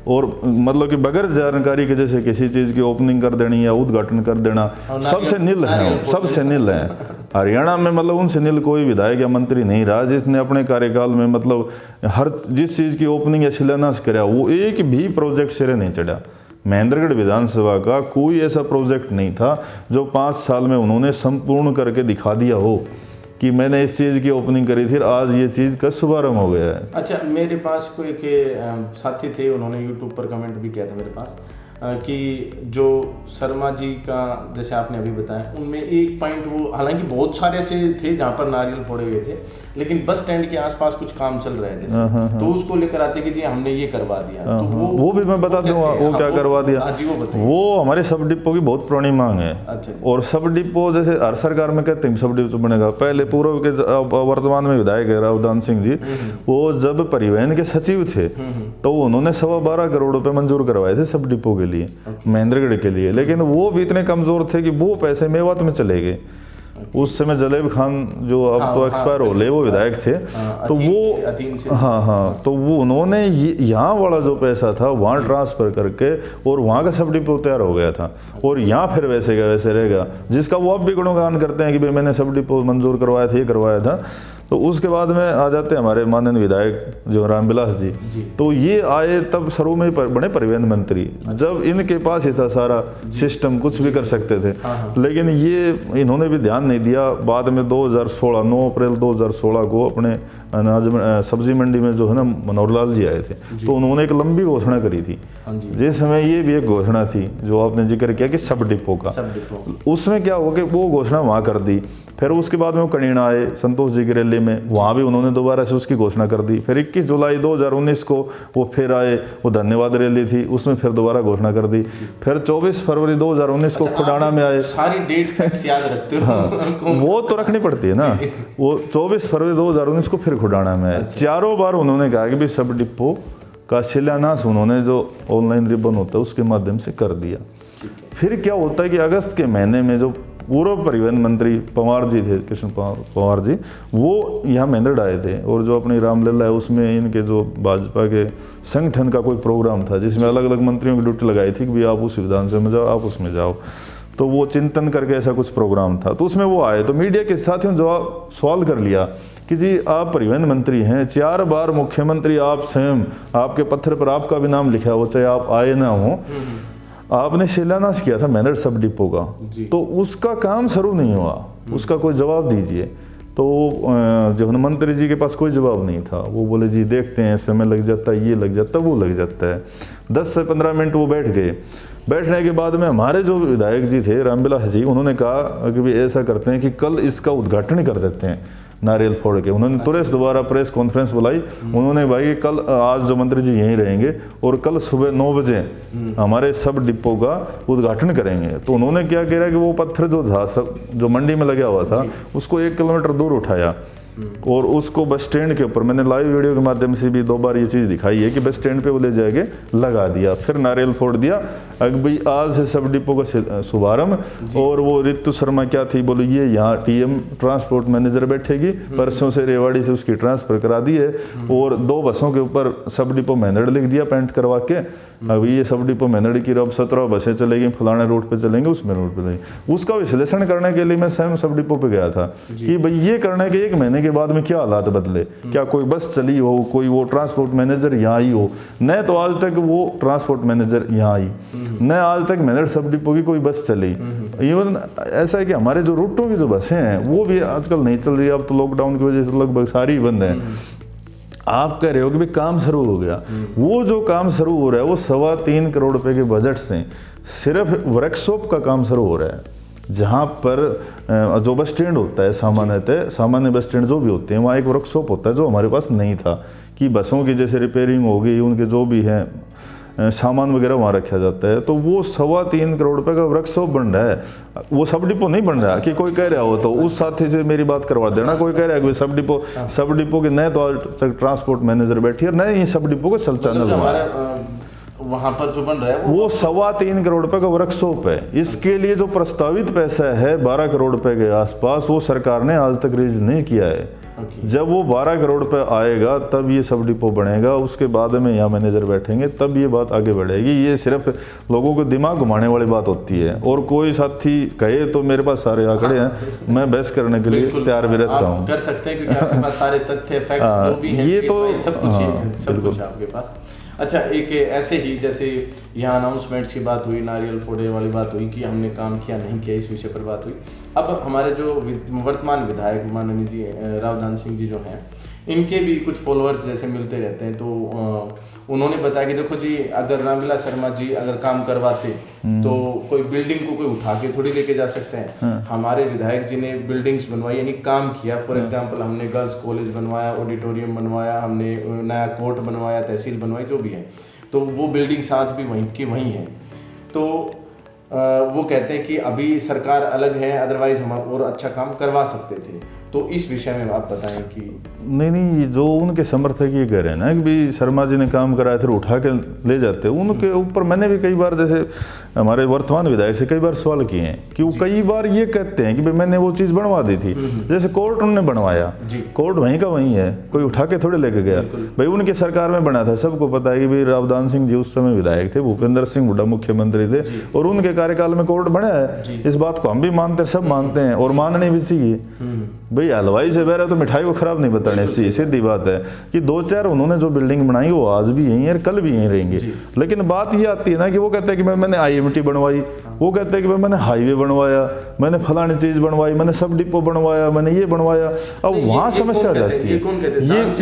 और मतलब कि बगैर जानकारी के जैसे किसी चीज़ की ओपनिंग कर देनी या उद्घाटन कर देना, सबसे नील है, सबसे नील है। हरियाणा में मतलब उनसे नील कोई विधायक या मंत्री नहीं रहा जिसने अपने कार्यकाल में मतलब हर जिस चीज़ की ओपनिंग या शिलान्यास कराया वो एक भी प्रोजेक्ट सिरे नहीं चढ़ा। महेंद्रगढ़ विधानसभा का कोई ऐसा प्रोजेक्ट नहीं था जो 5 साल में उन्होंने संपूर्ण करके दिखा दिया हो कि मैंने इस चीज़ की ओपनिंग करी थी, आज ये चीज़ का शुभारंभ हो गया है। अच्छा, मेरे पास कोई के साथी थे, उन्होंने यूट्यूब पर कमेंट भी किया था मेरे पास कि जो शर्मा जी का जैसे आपने अभी बताया, उनमें एक पॉइंट वो, हालांकि बहुत सारे ऐसे थे जहाँ पर नारियल फोड़े हुए थे, लेकिन बस स्टैंड के आसपास कुछ काम चल रहे थे तो उसको लेकर आते कि जी हमने ये करवा दिया। तो वो भी मैं बता दूंगा वो क्या करवा दिया। वो हमारे सब डिपो की बहुत पुरानी मांग है। अच्छा। और सब डिपो जैसे हर सरकार में कहते हैं सब डिपो बनेगा। पहले पूर्व के वर्तमान में विधायक है रावदान सिंह जी, वो जब परिवहन के सचिव थे तो उन्होंने 12.25 करोड़ रुपए मंजूर करवाए थे सब डिपो के लिए, महेंद्रगढ़ के लिए, लेकिन वो भी इतने कमजोर थे कि वो पैसे मेवात में चले गए। उस समय जलेब खान जो अब तो एक्सपायर हो ले वो विधायक थे, तो वो तो वो उन्होंने यहाँ वाला जो पैसा था वहाँ ट्रांसफर करके और वहाँ का सब डिपो तैयार हो गया था और यहाँ फिर वैसे का वैसे रहेगा, जिसका वो अब भी गुणगान करते हैं कि भाई मैंने सब डिपो मंजूर करवाया था, ये करवाया था। तो उसके बाद में आ जाते हैं हमारे माननीय विधायक जो रामविलास जी, तो ये आए तब शुरू में बने परिवहन मंत्री, जब इनके पास ही था सारा सिस्टम, कुछ भी कर सकते थे, लेकिन ये इन्होंने भी ध्यान नहीं दिया। बाद में 2016 9 अप्रैल 2016 को अपने अनाज सब्जी मंडी में जो है ना मनोहर लाल जी आए थे, तो उन्होंने एक लंबी घोषणा करी थी, जिस समय ये भी एक घोषणा थी जो आपने जिक्र किया कि सब डिपो का, उसमें क्या हो कि वो घोषणा वहाँ कर दी। फिर उसके बाद में वो कनीना आए संतोष जी की रैली में, वहाँ भी उन्होंने दोबारा से उसकी घोषणा कर दी। फिर 21 जुलाई 2019 को वो फिर आए, वो धन्यवाद रैली थी, उसमें फिर दोबारा घोषणा कर दी। फिर 24 फरवरी 2019 को खुडाना में आए। सारी डेट याद रखते हो? हाँ, वो तो रखनी पड़ती है ना। वो 24 फरवरी 2019 को फिर खुडाना में आए। चारों बार उन्होंने कहा कि भाई सब डिपो का शिलान्यास उन्होंने जो ऑनलाइन रिबन होता है उसके माध्यम से कर दिया। फिर क्या होता है कि अगस्त के महीने में जो पूर्व परिवहन मंत्री पंवार जी थे, कृष्ण पंवार जी, वो यहाँ महेंद्रगढ़ आए थे और जो अपनी रामलीला है उसमें इनके जो भाजपा के संगठन का कोई प्रोग्राम था जिसमें अलग अलग मंत्रियों की ड्यूटी लगाई थी कि भाई आप उस विधानसभा में जाओ, आप उसमें जाओ, तो वो चिंतन करके ऐसा कुछ प्रोग्राम था। तो उसमें वो आए तो मीडिया के साथियों जवाब सवाल कर लिया कि जी आप परिवहन मंत्री हैं, 4 बार मुख्यमंत्री आप स्वयं, आपके पत्थर पर आपका भी नाम लिखा हो चाहे आप आए ना हो, आपने शिलान्यास किया था महेंद्रगढ़ सब डिपो का, तो उसका काम शुरू नहीं हुआ, उसका कोई जवाब दीजिए। तो जो मंत्री जी के पास कोई जवाब नहीं था, वो बोले जी देखते हैं, समय लग जाता है, ये लग जाता है, वो लग जाता है। 10 से 15 मिनट वो बैठ गए। बैठने के बाद में हमारे जो विधायक जी थे रामविलास जी, उन्होंने कहा कि भाई ऐसा करते हैं कि कल इसका उद्घाटन कर देते हैं नारियल फोड़ के। उन्होंने तुरंत दोबारा प्रेस कॉन्फ्रेंस बुलाई। उन्होंने भाई कल आज जो मंत्री जी यहीं रहेंगे और कल सुबह 9 बजे हमारे सब डिपो का उद्घाटन करेंगे। तो उन्होंने क्या कह रहा है कि वो पत्थर जो था सब जो मंडी में लगा हुआ था उसको 1 किलोमीटर दूर उठाया और उसको बस स्टैंड के ऊपर, मैंने लाइव वीडियो के माध्यम से भी 2 बार ये चीज़ दिखाई है कि बस स्टैंड पे वो ले जाके लगा दिया, फिर नारियल फोड़ दिया। अब भाई आज से सब डिपो का शुभारंभ। और वो रितु शर्मा क्या थी, बोलो ये यहाँ टीएम ट्रांसपोर्ट मैनेजर बैठेगी, परसों से रेवाड़ी से उसकी ट्रांसफर करा दी है और 2 बसों के ऊपर सब डिपो महेंद्रगढ़ लिख दिया पेंट करवा के। अभी ये सब डिपो महेंद्रगढ़ की अब 17 बसें चलेगी, फलाने रोड पे चलेंगे, उसमें रोड पे चलेंगे। उसका विश्लेषण करने के लिए मैं स्वयं सब डिपो पे गया था कि भाई ये करने के 1 महीने के बाद में क्या हालात बदले, क्या कोई बस चली हो, कोई वो ट्रांसपोर्ट मैनेजर यहाँ आई हो, न तो आज तक वो ट्रांसपोर्ट मैनेजर यहाँ आई, न आज तक महेंद्रगढ़ सब डिपो की कोई बस चली। इवन ऐसा है कि हमारे जो रूटों की जो बसें हैं वो भी आजकल नहीं चल रही, अब तो लॉकडाउन की वजह से लगभग सारी बंद है। आप कह रहे हो कि भाई काम शुरू हो गया, वो जो काम शुरू हो रहा है वो 3.25 करोड़ रुपए के बजट से सिर्फ वर्कशॉप का काम शुरू हो रहा है, जहाँ पर जो बस स्टैंड होता है सामान्य बस स्टैंड जो भी होते हैं वहाँ एक वर्कशॉप होता है जो हमारे पास नहीं था, कि बसों की जैसे रिपेयरिंग हो गई, उनके जो भी है सामान वगैरह वहाँ रखा जाता है। तो वो 3.25 करोड़ रुपए का वर्कशॉप बन रहा है, वो सब डिपो नहीं बन रहा। कि कोई कह रहा हो तो उस साथी से मेरी बात करवा देना, कोई कह रहा है कि सब डिपो के नए तो आज तक ट्रांसपोर्ट मैनेजर बैठी है, नए ही सब डिपो को संचालन हुआ है। वहां पर जो बन रहा है वो 3.25 करोड़ रुपए का वर्कशॉप है। इसके लिए जो प्रस्तावित पैसा है 12 करोड़ रुपए के आसपास, वो सरकार ने आज तक रिलीज नहीं किया है। जब वो 12 करोड़ रुपए आएगा तब ये सब डिपो बनेगा, उसके बाद में यहाँ मैनेजर बैठेंगे, तब ये बात आगे बढ़ेगी। ये सिर्फ लोगों को दिमाग घुमाने वाली बात होती है। और कोई साथी कहे तो मेरे पास सारे आंकड़े हैं, मैं बहस करने के लिए तैयार भी रहता हूँ। कर सकते हैं क्योंकि आपके पास सारे तथ्य फैक्ट जो भी हैं, ये तो सब कुछ है आपके पास। अच्छा, एक ऐसे ही जैसे यहाँ अनाउंसमेंट्स की बात हुई, नारियल फोड़े वाली बात हुई कि हमने काम किया नहीं किया, इस विषय पर बात हुई। अब हमारे जो वर्तमान विधायक माननीय जी रावदान सिंह जी जो हैं, इनके भी कुछ फॉलोअर्स जैसे मिलते रहते हैं, तो उन्होंने बताया कि देखो जी, अगर रामविलास शर्मा जी अगर काम करवाते तो कोई बिल्डिंग को कोई उठा के थोड़ी लेके जा सकते हैं। हमारे विधायक जी ने बिल्डिंग्स बनवाई, यानी काम किया। फॉर एग्जांपल हमने गर्ल्स कॉलेज बनवाया, ऑडिटोरियम बनवाया, हमने नया कोर्ट बनवाया, तहसील बनवाई, जो भी है, तो वो बिल्डिंग्स आज भी वहीं की वहीं है। तो वो कहते हैं कि अभी सरकार अलग है, अदरवाइज हम और अच्छा काम करवा सकते थे। तो इस विषय में आप बताएं कि नहीं, जो उनके समर्थक ये कह रहे हैं ना कि भाई शर्मा जी ने काम कराया फिर उठा के ले जाते, उनके ऊपर मैंने भी कई बार, जैसे हमारे वर्तमान विधायक से कई बार सवाल किए हैं कि वो कई बार ये कहते हैं कि भाई मैंने वो चीज़ बनवा दी थी। जैसे कोर्ट उन्होंने बनवाया, कोर्ट वहीं का वहीं है, कोई उठा के थोड़े लेके गया। भाई उनकी सरकार में बना था, सबको पता है कि भाई रावदान सिंह जी उस समय विधायक थे, भूपेंद्र सिंह हुड्डा मुख्यमंत्री थे, और उनके कार्यकाल में कोर्ट बना है। इस बात को हम भी मानते हैं, सब मानते हैं, और मानने भी चाहिए। भाई हलवाई से बह रहे तो मिठाई को खराब नहीं बताने चाहिए, सीधी बात है कि 2-4 उन्होंने जो बिल्डिंग बनाई वो आज भी यहीं है और कल भी यहीं रहेंगे। लेकिन बात ये आती है ना कि वो कहते हैं कि मैंने IMT बनवाई, वो कहते हैं कि मैंने हाईवे बनवाया, मैंने फलानी चीज बनवाई, मैंने सब डिपो बनवाया, मैंने ये बनवाया। अब वहां समस्या आ जाती है।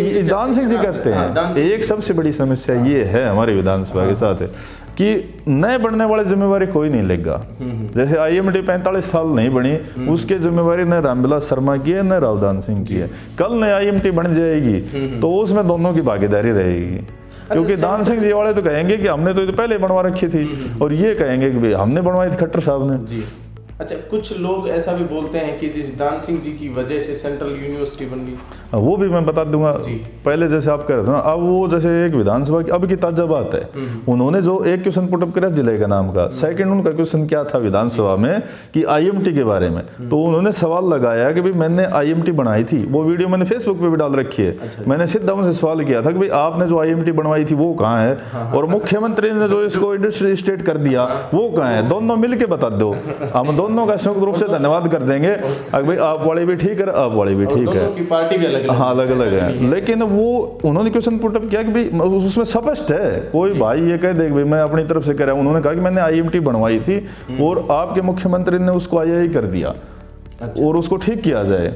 ये दान सिंह जी कहते हैं। एक सबसे बड़ी समस्या ये है हमारी विधानसभा के साथ कि नए बनने वाले जिम्मेवारी कोई नहीं लेगा। जैसे IMT 45 साल नहीं बनी, उसकी जिम्मेवारी न रामविलास शर्मा की है न रावदान सिंह की है। कल नई IMT बन जाएगी तो उसमें दोनों की भागीदारी रहेगी, क्योंकि दान सिंह जी वाले तो कहेंगे कि हमने तो पहले बनवा रखी थी, और ये कहेंगे कि भाई हमने बनवाई थी खट्टर साहब ने। अच्छा, कुछ लोग ऐसा भी बोलते हैं कि जिस दान सिंह जी की वजह से सेंट्रल यूनिवर्सिटी बन गई। वो भी मैं बता दूंगा। पहले जैसे आप कह रहे थे ना, अब वो जैसे एक विधानसभा की अब की ताजा बात है, उन्होंने जो एक क्वेश्चन पुटअप किया जिले का नाम का, सेकंड उनका क्वेश्चन क्या था विधानसभा में कि IMT के बारे में, तो उन्होंने सवाल लगाया कि भाई मैंने IMT बनाई थी। वो वीडियो मैंने फेसबुक पे भी डाल रखी है। मैंने सीधा उनसे सवाल किया था कि भाई आपने जो IMT बनवाई थी वो कहाँ है, और मुख्यमंत्री ने जो इसको इंडस्ट्री स्टेट कर दिया वो कहाँ है, दोनों मिलकर बता दो, हम दोनों का संयुक्त रूप से धन्यवाद कर देंगे। भाई आप वाले भी ठीक है, आप वाले भी ठीक है, दोनों की पार्टी भी अलग हाँ अलग अलग है। लेकिन वो उन्होंने क्वेश्चन पुटअप किया कि भाई उसमें स्पष्ट है, कोई भाई ये कह दे भाई मैं अपनी तरफ से कर रहा हूँ। उन्होंने कहा कि मैंने IMT बनवाई थी और आपके मुख्यमंत्री ने उसको II कर दिया। अच्छा। और उसको ठीक किया जाए।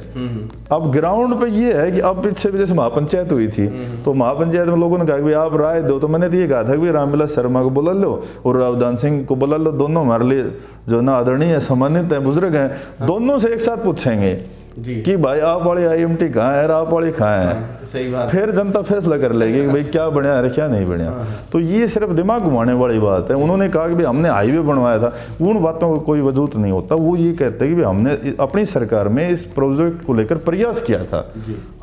अब ग्राउंड पे ये है कि अब पीछे भी जैसे महापंचायत हुई थी, तो महापंचायत में लोगों ने कहा कि आप राय दो, तो मैंने तो ये कहा था कि रामविलास शर्मा को बुला लो और रावदान सिंह को बुला लो, दोनों हमारे लिए जो ना आदरणीय है, सम्मानित है, बुजुर्ग हैं, दोनों से एक साथ पूछेंगे कि भाई आप वाले IMT कहाँ है, आप वाले कहाँ है। सही बात। फिर जनता फैसला कर लेगी कि भाई क्या बढ़िया है क्या नहीं बढ़िया। तो ये सिर्फ दिमाग घुमाने वाली बात है। उन्होंने कहा कि भाई हमने हाईवे बनवाया था, उन बातों का कोई वजूद नहीं होता। वो ये कहते हैं कि भाई हमने अपनी सरकार में इस प्रोजेक्ट को लेकर प्रयास किया था,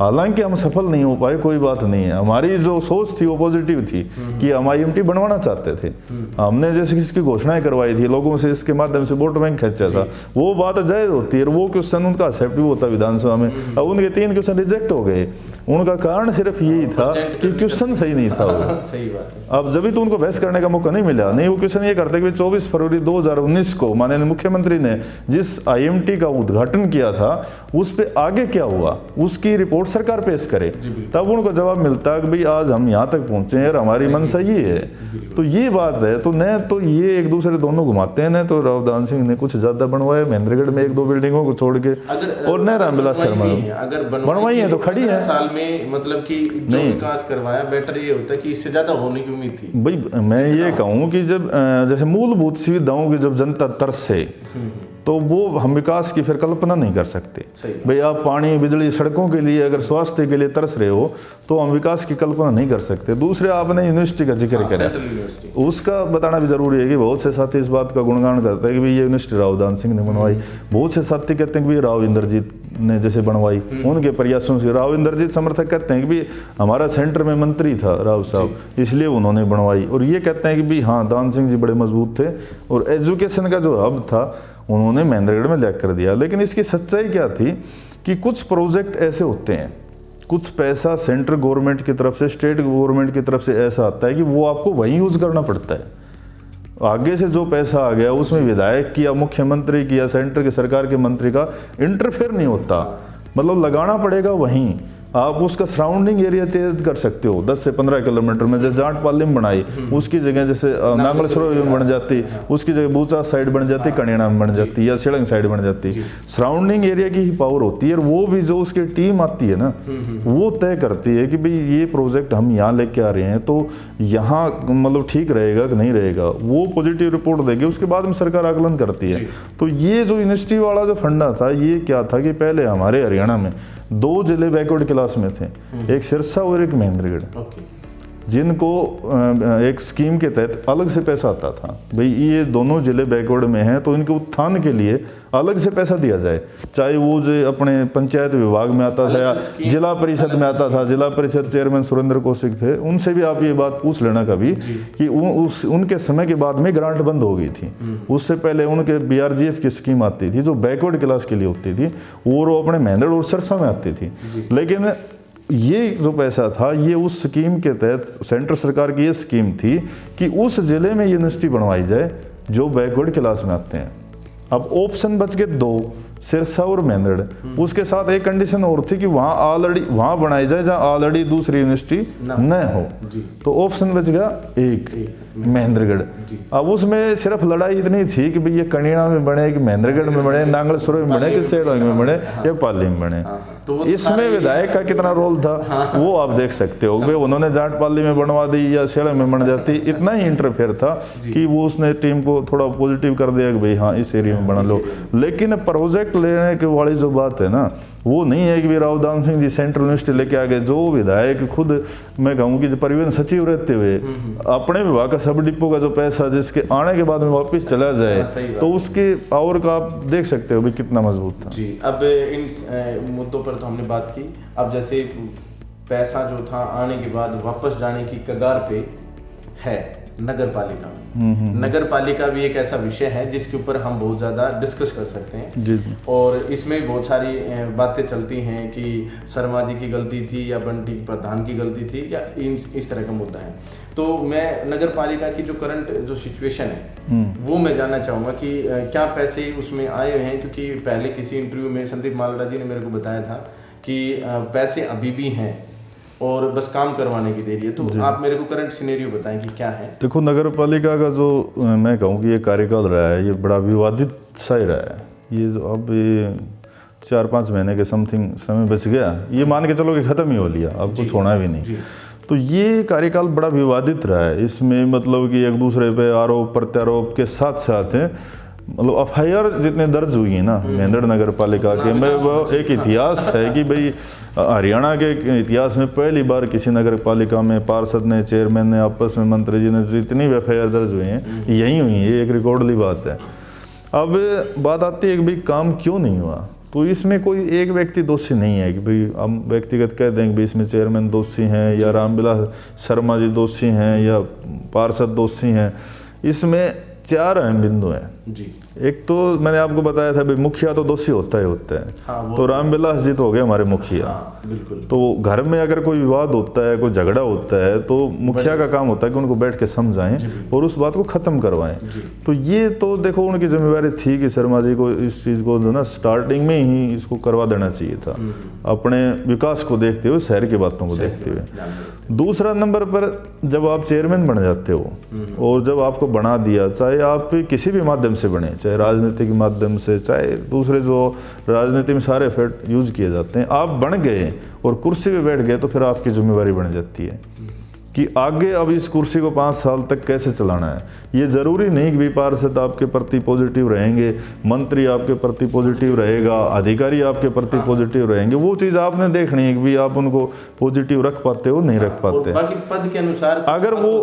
हालांकि हम सफल नहीं हो पाए, कोई बात नहीं है। हमारी जो सोच थी वो पॉजिटिव थी कि हम IMT बनवाना चाहते थे। हमने जैसे इसकी घोषणाएं करवाई थी, लोगों से इसके माध्यम से वोट बैंक खींचा था, वो बात जायज होती है, वो क्वेश्चन उनका एक्सेप्ट विधानसभा में। अब उनके 3 क्वेश्चन रिजेक्ट हो गए, उनका कारण सिर्फ यही था कि क्वेश्चन सही नहीं था वो। सही बात है। अब जब भी तो उनको बहस करने का मौका नहीं मिला। नहीं, वो क्वेश्चन ये करते कि 24 फरवरी 2019 को माननीय मुख्यमंत्री ने जिस IMT का उद्घाटन किया था उस पे आगे क्या हुआ उसकी रिपोर्ट सरकार पेश करे, तब उनको जवाब मिलता कि भाई आज हम यहाँ तक पहुंचे हैं और हमारी मंशा ये है। तो ये बात है। तो न तो ये एक दूसरे दोनों घुमाते हैं, न तो रावदान सिंह ने कुछ ज्यादा बनवाया महेंद्रगढ़ में 1-2 बिल्डिंगों को छोड़ के, और न रामविलास शर्मा अगर बनवाई है तो खड़ी है साल में, मतलब कि जो विकास करवाया बेटर ये होता है कि इससे ज्यादा होने की उम्मीद थी। भाई मैं ये कहूँ कि जब जैसे मूलभूत सुविधाओं की जब जनता तरसे तो वो हम विकास की फिर कल्पना नहीं कर सकते। भाई आप पानी, बिजली, सड़कों के लिए, अगर स्वास्थ्य के लिए तरस रहे हो तो हम विकास की कल्पना नहीं कर सकते। दूसरे आपने यूनिवर्सिटी का जिक्र करा, उसका बताना भी जरूरी है कि बहुत से साथी इस बात का गुणगान करते हैं कि भाई ये यूनिवर्सिटी रावदान सिंह ने बनवाई। बहुत से साथी कहते हैं कि भाई राव इंद्रजीत ने जैसे बनवाई, उनके प्रयासों से। राव इंद्रजीत समर्थक कहते हैं कि भी हमारा सेंटर में मंत्री था राव साहब, इसलिए उन्होंने बनवाई। और ये कहते हैं कि भी हाँ, दान सिंह जी बड़े मजबूत थे और एजुकेशन का जो हब था उन्होंने महेंद्रगढ़ में लैग कर दिया। लेकिन इसकी सच्चाई क्या थी कि कुछ प्रोजेक्ट ऐसे होते हैं, कुछ पैसा सेंट्रल गवर्नमेंट की तरफ से, स्टेट गवर्नमेंट की तरफ से ऐसा आता है कि वो आपको वहीं यूज करना पड़ता है। आगे से जो पैसा आ गया उसमें विधायक की या मुख्यमंत्री की या सेंटर की सरकार के मंत्री का इंटरफेयर नहीं होता, मतलब लगाना पड़ेगा वहीं। आप उसका सराउंडिंग एरिया चेंज कर सकते हो 10 से 15 किलोमीटर में। जैसे जाट पाली में बनाई, उसकी जगह जैसे नांगल सरोवर में बन जाती, उसकी जगह बूचा साइड बन जाती, कणियाना में बन जाती या सिड़ंग साइड बन जाती। सराउंडिंग एरिया की ही पावर होती है। और वो भी जो उसकी टीम आती है ना, वो तय करती है कि भाई ये प्रोजेक्ट हम यहाँ लेके आ रहे हैं तो यहाँ मतलब ठीक रहेगा कि नहीं रहेगा। वो पॉजिटिव रिपोर्ट देगी, उसके बाद में सरकार आकलन करती है। तो ये जो यूनिवर्सिटी वाला जो फंडा था, ये क्या था कि पहले हमारे हरियाणा में 2 जिले बैकवर्ड क्लास में थे, एक सिरसा और एक महेंद्रगढ़, जिनको एक स्कीम के तहत अलग से पैसा आता था। भाई ये दोनों जिले बैकवर्ड में हैं तो इनके उत्थान के लिए अलग से पैसा दिया जाए, चाहे वो जो अपने पंचायत विभाग में आता था या जिला परिषद में आता था। जिला परिषद चेयरमैन सुरेंद्र कौशिक थे, उनसे भी आप ये बात पूछ लेना कभी कि उनके समय के बाद में ग्रांट बंद हो गई थी। उससे पहले उनके BRGF की स्कीम आती थी जो बैकवर्ड क्लास के लिए होती थी, और वो अपने महेंद्रगढ़ और सिरसा में आती थी। लेकिन ये जो पैसा था ये उस स्कीम के तहत, सेंट्रल सरकार की ये स्कीम थी कि उस जिले में यूनिवर्सिटी बनवाई जाए जो बैकवर्ड क्लास में आते हैं। अब ऑप्शन बच गए 2, सिरसा और महेंद्रगढ़। उसके साथ एक कंडीशन और थी कि वहाँ ऑलरेडी वहाँ बनाई जाए जहाँ ऑलरेडी दूसरी यूनिवर्सिटी न हो। तो ऑप्शन बच गया एक, महेंद्रगढ़। अब उसमें सिर्फ लड़ाई इतनी थी कि भाई ये कणियाना में बने कि महेंद्रगढ़ में बने, नांगल सरोवर में बने कि सेड़ोंग में बने या पाली में बने। तो इसमें विधायक का कितना रोल था वो आप देख सकते हो। भाई उन्होंने जाट पाली में बनवा दी या सेड़ोंग में बन जाती, इतना ही इंटरफेयर था कि वो उसने टीम को थोड़ा पॉजिटिव कर दिया कि भाई हाँ इस एरिया में बना लो। लेकिन प्रोजेक्ट लेने के वाली जो बात है ना, वो नहीं है कि राव दान सिंह जी सेंट्रल यूनिवर्सिटी लेके आ गए। जो विधायक खुद मैं कहूँ कि परिवहन सचिव रहते हुए अपने विभाग का सब डिपो का जो पैसा जिसके आने के बाद में वापस चला जाए, तो उसके पावर का आप देख सकते हो भाई कितना मजबूत था। जी, अब इन मुद्दों पर तो हमने बात की। अब जैसे पैसा जो था आने के बाद वापस जाने की कगार पे है नगर पालिका। नगर पालिका भी एक ऐसा विषय है जिसके ऊपर हम बहुत ज़्यादा डिस्कस कर सकते हैं। जी जी। और इसमें बहुत सारी बातें चलती हैं कि शर्मा जी की गलती थी या बंटी प्रधान की गलती थी या इस तरह का मुद्दा है। तो मैं नगर पालिका की जो करंट जो सिचुएशन है वो मैं जानना चाहूँगा कि क्या पैसे उसमें आए हुए हैं, क्योंकि पहले किसी इंटरव्यू में संदीप मालड़ा जी ने मेरे को बताया था कि पैसे अभी भी हैं और बस काम करवाने की देरी है। तो आप मेरे को करंट सिनेरियो बताएं कि क्या है। देखो, नगर पालिका का जो मैं कहूँ कि ये कार्यकाल रहा है ये बड़ा विवादित सा ही रहा है। ये जो अब ये 4-5 महीने के समथिंग समय बच गया, ये मान के चलो कि ख़त्म ही हो लिया, अब कुछ होना भी नहीं। तो ये कार्यकाल बड़ा विवादित रहा है। इसमें मतलब कि एक दूसरे पे आरोप प्रत्यारोप के साथ साथ मतलब FIR जितने दर्ज हुई है ना महेंद्रगढ़ नगर पालिका के में, वो एक इतिहास है कि भाई हरियाणा के इतिहास में पहली बार किसी नगर पालिका में पार्षद ने, चेयरमैन ने, आपस में मंत्री जी ने जितनी FIR दर्ज हुई हैं यही हुई है। ये एक रिकॉर्डली बात है। अब बात आती है कि भाई काम क्यों नहीं हुआ, तो इसमें कोई एक व्यक्ति दोषी नहीं है कि भाई हम व्यक्तिगत कह देंगे भाई इसमें चेयरमैन दोषी हैं या रामविलास शर्मा जी दोषी हैं या पार्षद दोषी हैं। इसमें 4 अहम बिंदु हैं जी। एक तो मैंने आपको बताया था भाई मुखिया तो दोषी होता ही होता है। हाँ, तो रामविलास जी तो हो गए हमारे मुखिया। हाँ, बिल्कुल। तो घर में अगर कोई विवाद होता है, कोई झगड़ा होता है, तो मुखिया का काम होता है कि उनको बैठ के समझाएं और उस बात को खत्म करवाएं। तो ये तो देखो उनकी जिम्मेवारी थी कि शर्मा जी को इस चीज़ को जो ना स्टार्टिंग में ही इसको करवा देना चाहिए था, अपने विकास को देखते हुए, शहर की बातों को देखते हुए। दूसरा नंबर पर जब आप चेयरमैन बन जाते हो और जब आपको बना दिया, चाहे आप किसी भी माध्यम से बने, चाहे राजनीति के माध्यम से, चाहे दूसरे जो राजनीति में सारे एफर्ट यूज किए जाते हैं, आप बन गए और कुर्सी पे बैठ गए तो फिर आपकी जिम्मेवारी बन जाती है कि आगे अब इस कुर्सी को 5 साल तक कैसे चलाना है। ये ज़रूरी नहीं कि भी पार्षद आपके प्रति पॉजिटिव रहेंगे, मंत्री आपके प्रति पॉजिटिव रहेगा, अधिकारी आपके प्रति पॉजिटिव रहेंगे। वो चीज़ आपने देखनी है कि भी आप उनको पॉजिटिव रख पाते हो, नहीं रख पाते। बाकी पद के अनुसार अगर वो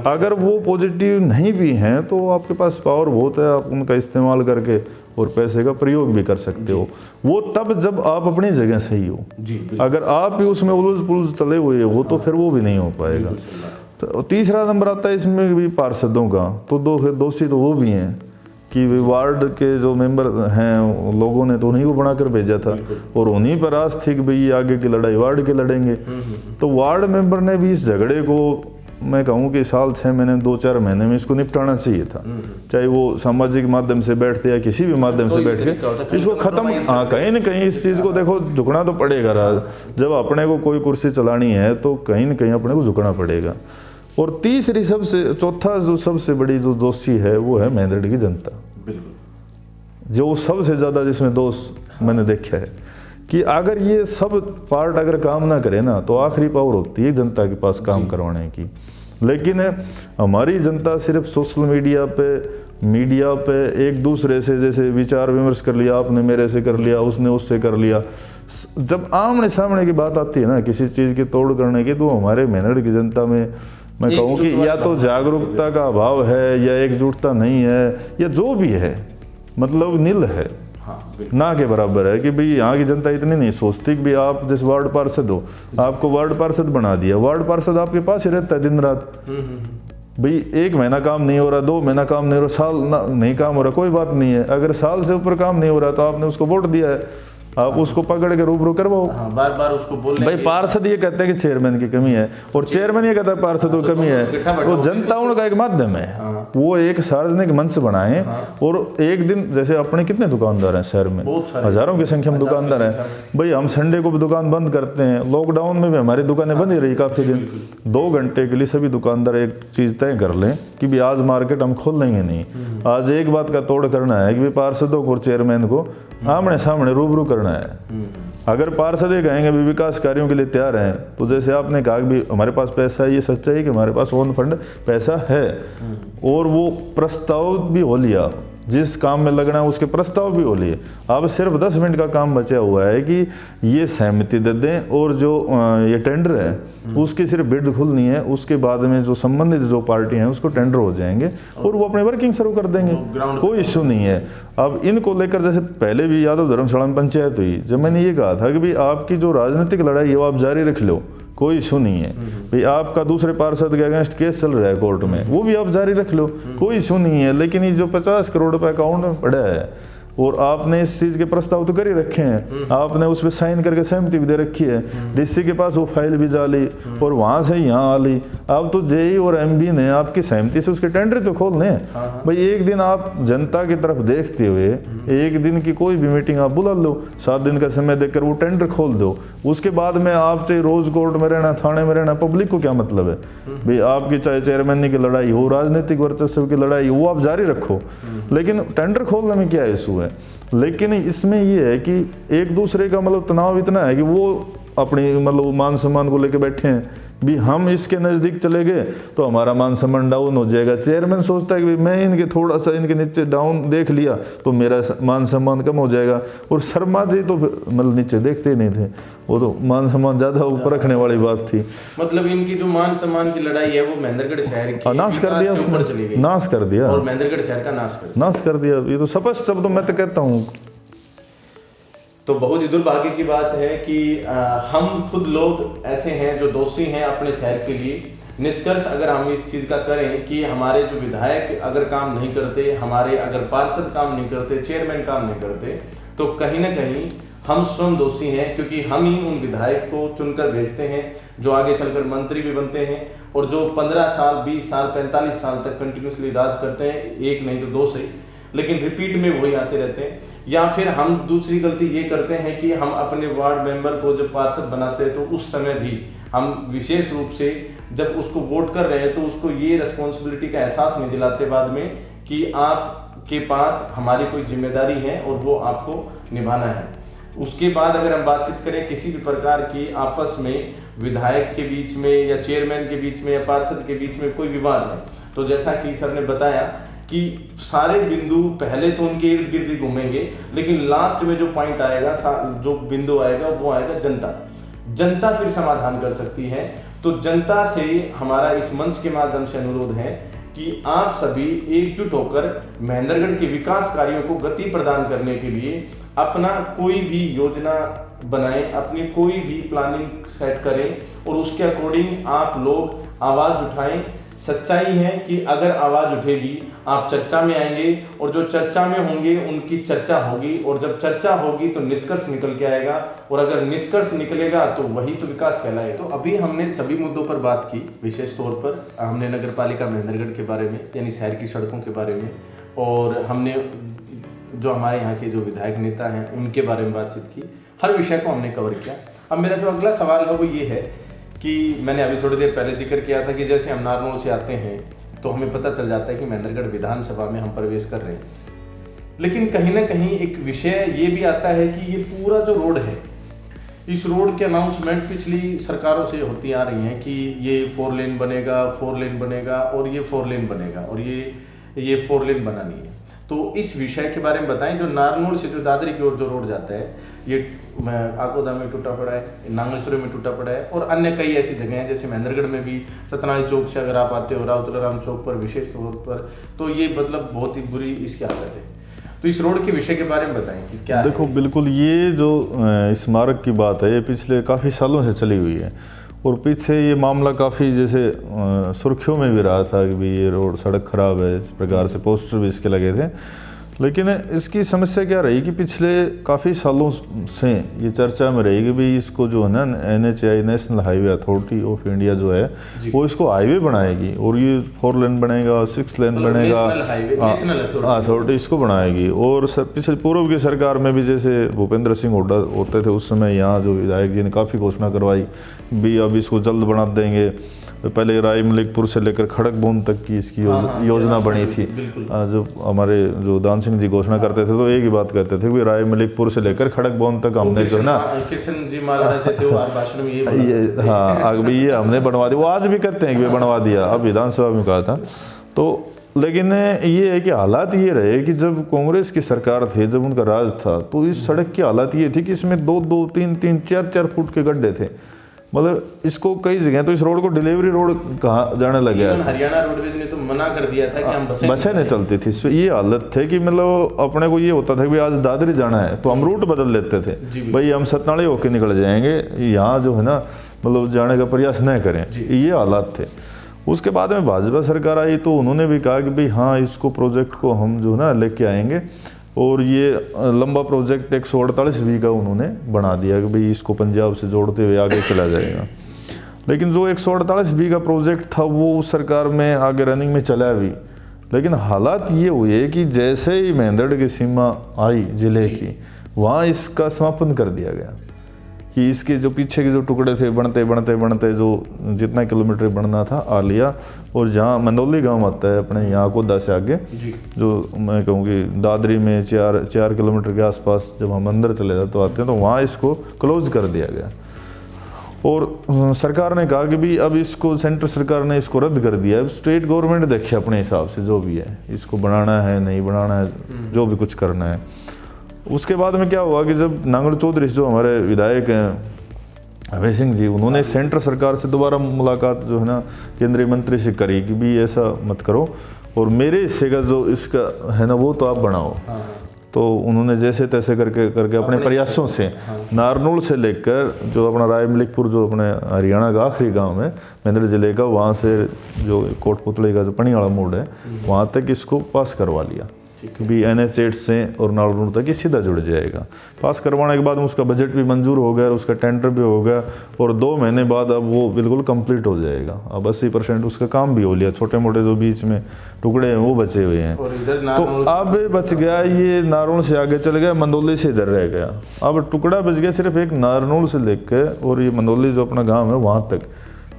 अगर वो पॉजिटिव नहीं भी हैं तो आपके पास पावर बहुत है, आप उनका इस्तेमाल करके और पैसे का प्रयोग भी कर सकते हो। वो तब जब आप अपनी जगह सही हो जी। अगर आप भी उसमें उलझ पुलझ चले हुए हो तो फिर वो भी नहीं हो पाएगा। तो तीसरा नंबर आता है इसमें भी पार्षदों का, तो दोषी तो वो भी हैं कि वार्ड के जो मेंबर हैं लोगों ने तो उन्हीं को बनाकर भेजा था और उन्हीं पर आस थी कि भाई आगे की लड़ाई वार्ड के लड़ेंगे। तो वार्ड मेंबर ने भी इस झगड़े को मैं कहूँ कि साल 6 महीने 2-4 महीने में इसको निपटाना चाहिए था, चाहे वो सामाजिक माध्यम से बैठते या किसी भी माध्यम से बैठ के इसको खत्म। हाँ, कहीं ना कहीं इस चीज़ को देखो झुकना तो पड़ेगा। जब अपने को कोई कुर्सी चलानी है तो कहीं ना कहीं अपने को झुकना पड़ेगा। और तीसरी चौथा जो सबसे बड़ी जो दोषी है वो है मेंढरगढ़ की जनता, जो सबसे ज़्यादा जिसमें दोष मैंने देखा है कि अगर ये सब पार्ट अगर काम ना करे ना तो आखिरी पावर होती है जनता के पास काम करवाने की। लेकिन हमारी जनता सिर्फ सोशल मीडिया पे एक दूसरे से जैसे विचार विमर्श कर लिया, आपने मेरे से कर लिया, उसने उससे कर लिया। जब आमने सामने की बात आती है ना किसी चीज़ की तोड़ करने की, तो हमारे मेंढरगढ़ की जनता में मैं कहूँ कि या तो जागरूकता का अभाव है या एकजुटता नहीं है या जो भी है, मतलब नील है। हाँ, ना के बराबर है कि भाई यहाँ की जनता इतनी नहीं सोचती कि भाई आप जिस वार्ड पार्षद हो आपको वार्ड पार्षद बना दिया, वार्ड पार्षद आपके पास ही रहता है दिन रात। भाई 1 महीना काम नहीं हो रहा, 2 महीना काम नहीं हो रहा, साल नहीं काम हो रहा, कोई बात नहीं है। अगर साल से ऊपर काम नहीं हो रहा तो आपने उसको वोट दिया है, आप उसको पकड़ के रूबरू करवाओ। बार बार उसको बोलने भाई पार्षद ये कहते हैं कि चेयरमैन की कमी है और चेयरमैन ये कहता है पार्षदों की कमी है। वो जनता उनका एक माध्यम है, वो एक सार्वजनिक मंच बनाए। और एक दिन जैसे अपने कितने दुकानदार हैं शहर में, हजारों की संख्या में दुकानदार हैं। भाई हम संडे को भी दुकान बंद करते हैं, लॉकडाउन में भी हमारी दुकानें बंद ही रही काफ़ी दिन। 2 घंटे के लिए सभी दुकानदार एक चीज़ तय कर लें कि भाई आज मार्केट हम खोल लेंगे नहीं, आज एक बात का तोड़ करना है कि भाई पार्षदों को और चेयरमैन को आमने सामने रूबरू करना है। अगर पार्षद ये कहेंगे भी विकास कार्यों के लिए तैयार हैं, तो जैसे आपने कहा कि भी हमारे पास पैसा है, ये सच्चाई है कि हमारे पास ओन फंड पैसा है और वो प्रस्ताव भी हो लिया, जिस काम में लगना है उसके प्रस्ताव भी हो लिए। अब सिर्फ 10 मिनट का काम बचा हुआ है कि ये सहमति दे दें और जो ये टेंडर है उसकी सिर्फ बिड खुलनी है, उसके बाद में जो संबंधित जो पार्टी हैं उसको टेंडर हो जाएंगे और वो अपनी वर्किंग शुरू कर देंगे, कोई इश्यू नहीं है। अब इनको लेकर जैसे पहले भी यादव धर्मशाला में पंचायत हुई, जब मैंने ये कहा था कि भाई आपकी जो राजनीतिक लड़ाई है वो आप जारी रख लो, कोई इशू नहीं है। भाई आपका दूसरे पार्षद के अगेंस्ट केस चल रहा है कोर्ट में, वो भी आप जारी रख लो, कोई इशू नहीं है। लेकिन ये जो 50 करोड़ रुपए अकाउंट में पड़ा है और आपने इस चीज़ के प्रस्ताव तो कर ही रखे हैं, आपने उस पर साइन करके सहमति भी दे रखी है, डीसी के पास वो फाइल भी जा ली और वहाँ से यहाँ आ ली। अब तो जेई और एमबी ने आपकी सहमति से उसके टेंडर तो खोलने हैं। भाई एक दिन आप जनता की तरफ देखते हुए एक दिन की कोई भी मीटिंग आप बुला लो, 7 दिन का समय देकर वो टेंडर खोल दो। उसके बाद में आप चाहे रोज कोर्ट में रहना, थाने में रहना, पब्लिक को क्या मतलब है? भाई आपकी चाहे चेयरमैन की लड़ाई हो, राजनीतिक वर्चस्व की लड़ाई हो, वो आप जारी रखो, लेकिन टेंडर खोलने में क्या इशू है? लेकिन इसमें ये है कि एक दूसरे का मतलब तनाव इतना है कि वो अपनी मतलब मान सम्मान को लेकर बैठे हैं भी हम इसके नज़दीक चले गए तो हमारा मान सम्मान डाउन हो जाएगा। चेयरमैन सोचता है कि मैं इनके थोड़ा सा इनके नीचे डाउन देख लिया तो मेरा मान सम्मान कम हो जाएगा। और शर्मा जी तो मतलब नीचे देखते ही नहीं थे, वो तो मान सम्मान ज़्यादा ऊपर रखने वाली बात थी। मतलब इनकी जो मान सम्मान की लड़ाई है वो मेंढरगढ़ शहर की नाश कर दिया, ऊपर चली गई, नाश कर दिया और मेंढरगढ़ शहर का नाश कर दिया। ये तो स्पष्ट शब्द मैं तो कहता हूँ। तो बहुत ही दुर्भाग्य की बात है कि हम खुद लोग ऐसे हैं जो दोषी हैं अपने शहर के लिए। निष्कर्ष अगर हम इस चीज़ का करें कि हमारे जो विधायक अगर काम नहीं करते, हमारे अगर पार्षद काम नहीं करते, चेयरमैन काम नहीं करते, तो कहीं ना कहीं हम स्वयं दोषी हैं, क्योंकि हम ही उन विधायक को चुनकर भेजते हैं जो आगे चलकर मंत्री भी बनते हैं और जो 15 साल, 20 साल, 45 साल तक कंटिन्यूसली राज करते हैं, एक नहीं तो 2 से, लेकिन रिपीट में वही आते रहते हैं। या फिर हम दूसरी गलती ये करते हैं कि हम अपने वार्ड मेंबर को जब पार्षद बनाते हैं तो उस समय भी हम विशेष रूप से जब उसको वोट कर रहे हैं तो उसको ये रिस्पॉन्सिबिलिटी का एहसास नहीं दिलाते बाद में कि आपके पास हमारी कोई जिम्मेदारी है और वो आपको निभाना है। उसके बाद अगर हम बातचीत करें किसी भी प्रकार की आपस में विधायक के बीच में या चेयरमैन के बीच में या पार्षद के बीच में कोई विवाद है, तो जैसा कि सर ने बताया कि सारे बिंदु पहले तो उनके इर्द गिर्द ही घूमेंगे, लेकिन लास्ट में जो पॉइंट आएगा, जो बिंदु आएगा वो आएगा जनता फिर समाधान कर सकती है। तो जनता से हमारा इस मंच के माध्यम से अनुरोध है कि आप सभी एकजुट होकर महेंद्रगढ़ के विकास कार्यों को गति प्रदान करने के लिए अपना कोई भी योजना बनाएं, अपनी कोई भी प्लानिंग सेट करें और उसके अकॉर्डिंग आप लोग आवाज उठाएं। सच्चाई है कि अगर आवाज उठेगी आप चर्चा में आएंगे और जो चर्चा में होंगे उनकी चर्चा होगी, और जब चर्चा होगी तो निष्कर्ष निकल के आएगा, और अगर निष्कर्ष निकलेगा तो वही तो विकास कहलाए। तो अभी हमने सभी मुद्दों पर बात की, विशेष तौर पर हमने नगर पालिका महेंद्रगढ़ के बारे में यानी शहर की सड़कों के बारे में, और हमने जो हमारे यहाँ के जो विधायक नेता हैं उनके बारे में बातचीत की। हर विषय को हमने कवर किया। अब मेरा जो अगला सवाल है वो ये है कि मैंने अभी थोड़ी देर पहले जिक्र किया था कि जैसे हम नारनौल से आते हैं तो हमें पता चल जाता है कि महेंद्रगढ़ विधानसभा में हम प्रवेश कर रहे हैं, लेकिन कहीं ना कहीं एक विषय ये भी आता है कि ये पूरा जो रोड है, इस रोड के अनाउंसमेंट पिछली सरकारों से होती आ रही हैं कि ये 4 लेन बनेगा, 4 लेन बनेगा और ये 4 लेन बनेगा, और ये 4 लेन बना नहीं है। तो इस विषय के बारे में बताएं। जो नारनौल से जो दादरी की ओर जो रोड जाता है, ये आकोदा में टूटा पड़ा है, नांगलसुरे में टूटा पड़ा है, और अन्य कई ऐसी जगह हैं जैसे महेंद्रगढ़ में भी सतनाली चौक से अगर आप आते हो राउतलाराम चौक पर विशेष तौर पर, तो ये मतलब बहुत ही बुरी इसकी हालत है। तो इस रोड के विषय के बारे में बताएं कि क्या देखो है? बिल्कुल, ये जो स्मारक की बात है ये पिछले काफ़ी सालों से चली हुई है, और पीछे ये मामला काफ़ी जैसे सुर्खियों में भी रहा था कि भाई ये रोड सड़क खराब है, इस प्रकार से पोस्टर भी इसके लगे थे। लेकिन इसकी समस्या क्या रही कि पिछले काफ़ी सालों से ये चर्चा में रही कि भाई इसको जो है ना NHAI national highway authority of India जो है वो इसको हाईवे बनाएगी, और ये 4 लेन बनेगा, 6 लेन बनेगा, अथॉरिटी इसको बनाएगी। और पिछले पूर्व की सरकार में भी जैसे भूपेंद्र सिंह हुड्डा होते थे उस समय, यहाँ जो विधायक जी ने काफ़ी घोषणा करवाई भी अब इसको जल्द बना देंगे। पहले राय मलिकपुर से लेकर खड़कबूंद तक की इसकी योजना बनी थी। जो हमारे जो दान सिंह जी घोषणा करते थे तो एक ही बात कहते थे कि राय मलिकपुर से लेकर खड़कबूंद तक हमने जो है ना कृष्ण जी मालदा से थे, भाषण में ये हाँ अभी ये हमने बनवा दिया। वो आज भी कहते हैं कि बनवा दिया, अब विधानसभा में कहा था। तो लेकिन ये है कि हालात ये रहे कि जब कांग्रेस की सरकार थी, जब उनका राज था, तो इस सड़क की हालत ये थी कि इसमें 2-2, 3-3, 4-4 फुट के गड्ढे थे। मतलब इसको कई जगह तो इस रोड को डिलीवरी रोड कहा जाने लग गया। हरियाणा रोडवेज ने तो मना कर दिया था कि हम बसें नहीं चलती थी। इसमें ये हालत थे कि मतलब अपने को ये होता था कि आज दादरी जाना है तो हम रूट बदल लेते थे, भाई हम सतनाली होके निकल जाएंगे, यहाँ जो है ना मतलब जाने का प्रयास न करें, ये हालात थे। उसके बाद में भाजपा सरकार आई तो उन्होंने भी कहा कि भाई हाँ इसको प्रोजेक्ट को हम जो है ना लेके आएंगे, और ये लंबा प्रोजेक्ट 148 बी का उन्होंने बना दिया कि भाई इसको पंजाब से जोड़ते हुए आगे चला जाएगा। लेकिन जो 148 बी का प्रोजेक्ट था वो उस सरकार में आगे रनिंग में चला भी, लेकिन हालात ये हुए कि जैसे ही महेंद्रगढ़ की सीमा आई जिले की, वहाँ इसका समापन कर दिया गया कि इसके जो पीछे के जो टुकड़े थे बनते बनते बनते जो जितना किलोमीटर बनना था आ लिया। और जहाँ मंदौली गांव आता है अपने यहाँ कोदा से आगे, जो मैं कहूँ कि दादरी में 4 किलोमीटर के आसपास जब हम अंदर चले जाते आते हैं तो वहाँ इसको क्लोज कर दिया गया। और सरकार ने कहा कि भाई अब इसको सेंट्रल सरकार ने इसको रद्द कर दिया, अब स्टेट गवर्नमेंट देखे अपने हिसाब से जो भी है, इसको बनाना है नहीं बनाना है, जो भी कुछ करना है। उसके बाद में क्या हुआ कि जब नांगल चौधरी जो हमारे विधायक हैं अभय सिंह जी, उन्होंने सेंट्रल सरकार से दोबारा मुलाकात जो है ना केंद्रीय मंत्री से करी कि भी ऐसा मत करो और मेरे हिस्से का जो इसका है ना वो तो आप बनाओ। तो उन्होंने जैसे तैसे करके अपने प्रयासों से नारनौल से लेकर जो अपना राय मलिकपुर जो अपने हरियाणा का आखिरी गांव है महेंद्रगढ़ जिले का, वहाँ से जो कोटपुतली का जो पनियाला मोड़ है वहाँ तक इसको पास करवा लिया कि भी NH8 से और नारनौल तक ये सीधा जुड़ जाएगा। पास करवाने के बाद उसका बजट भी मंजूर हो गया, उसका टेंडर भी हो गया, और 2 महीने बाद अब वो बिल्कुल कंप्लीट हो जाएगा। अब 80% उसका काम भी हो लिया, छोटे मोटे जो बीच में टुकड़े हैं वो बचे हुए हैं। तो अब बच गया ये नारनौल से आगे चल गया, मंदौली से इधर रह गया। अब टुकड़ा बच गया सिर्फ एक नारनौल से लेकर और ये मंदौली जो अपना गाँव है वहाँ तक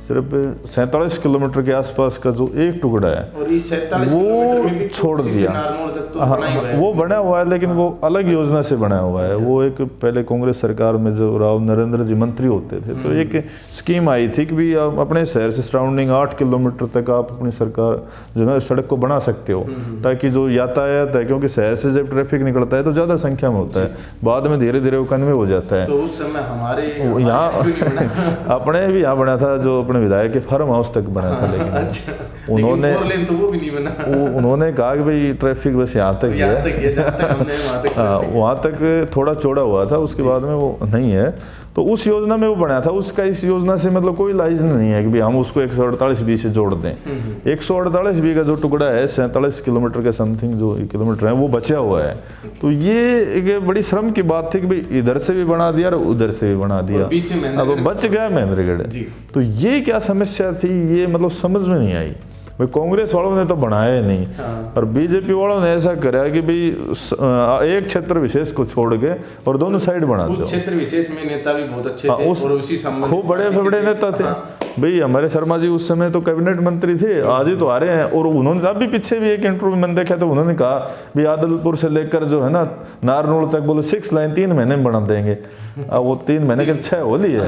सिर्फ 47 किलोमीटर के आसपास का जो एक टुकड़ा है और इस 47 वो छोड़ दिया। हाँ, वो बना हुआ है लेकिन वो अलग योजना से बना हुआ है। वो एक पहले कांग्रेस सरकार में जो राव नरेंद्र जी मंत्री होते थे तो एक स्कीम आई थी कि भी आप अपने शहर से सराउंडिंग 8 किलोमीटर तक आप अपनी सरकार जो है सड़क को बना सकते हो, ताकि जो यातायात है, क्योंकि शहर से जब ट्रैफिक निकलता है तो ज़्यादा संख्या में होता है, बाद में धीरे धीरे वो कन्वे हो जाता है। तो उस समय हमारे यहाँ अपने भी यहाँ बना था जो अपने विधायक के फार्म हाउस तक बना था, लेकिन अच्छा, उन्होंने लेकिन तो वो भी नहीं बना। उन्होंने कहा कि भाई ट्रैफिक बस यहाँ तक है, वहाँ तक थोड़ा चौड़ा हुआ था, उसके बाद में वो नहीं है। तो उस योजना में वो बना था, उसका इस योजना से मतलब कोई लाइज नहीं है कि भाई हम उसको 148B से जोड़ दें। 148B का जो टुकड़ा है 47 किलोमीटर के समथिंग जो किलोमीटर है वो बचा हुआ है। तो ये एक बड़ी शर्म की बात थी कि भाई इधर से भी बना दिया और उधर से भी बना दिया, अब बच गया महेंद्रगढ़। तो ये क्या समस्या थी, ये मतलब समझ में नहीं आई। भाई कांग्रेस वालों ने तो बनाया ही नहीं, और बीजेपी वालों ने ऐसा करा कि भाई एक क्षेत्र विशेष को छोड़ के और दोनों साइड बना दो। उस क्षेत्र विशेष में नेता भी बहुत अच्छे थे और उसी संबंध खूब बड़े नेता थे। भाई हमारे शर्मा जी उस समय तो कैबिनेट मंत्री थे, आज ही तो आ रहे हैं। और उन्होंने अभी पीछे भी एक इंटरव्यू मैंने देखा तो उन्होंने कहा भाई आदलपुर से लेकर जो है ना नारनौल तक बोले 6 लाइन 3 महीने में बना देंगे। अब वो 3 महीने के 6 हो लिए,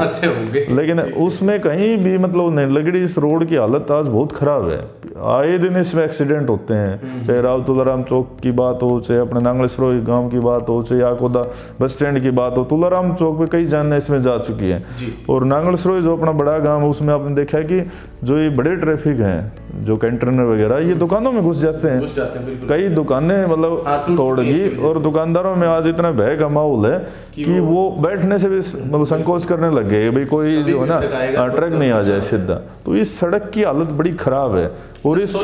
लेकिन उसमें कहीं भी मतलब नहीं लगी। इस रोड की हालत आज बहुत खराब है, आए दिन इसमें एक्सीडेंट होते हैं, चाहे राव तुलाराम चौक की बात हो, चाहे अपने नांगलेसरोई गांव की बात हो, चाहे आकोदा बस स्टैंड की बात हो। तुलाराम चौक पे कई जानें इसमें जा चुकी हैं, और नांगलेसरोई जो अपना बड़ा गांव है उसमें आपने देखा है कि जो ये बड़े ट्रैफिक हैं जो कंटेनर वगैरह ये दुकानों में घुस जाते हैं, कई दुकानें मतलब तोड़ दी। और दुकानदारों में आज इतना भय का माहौल है कि वो बैठने से भी मतलब संकोच करने लग गए, भाई कोई जो है ना ट्रक नहीं आ जाए सीधा। तो इस सड़क की हालत बड़ी खराब है, और इस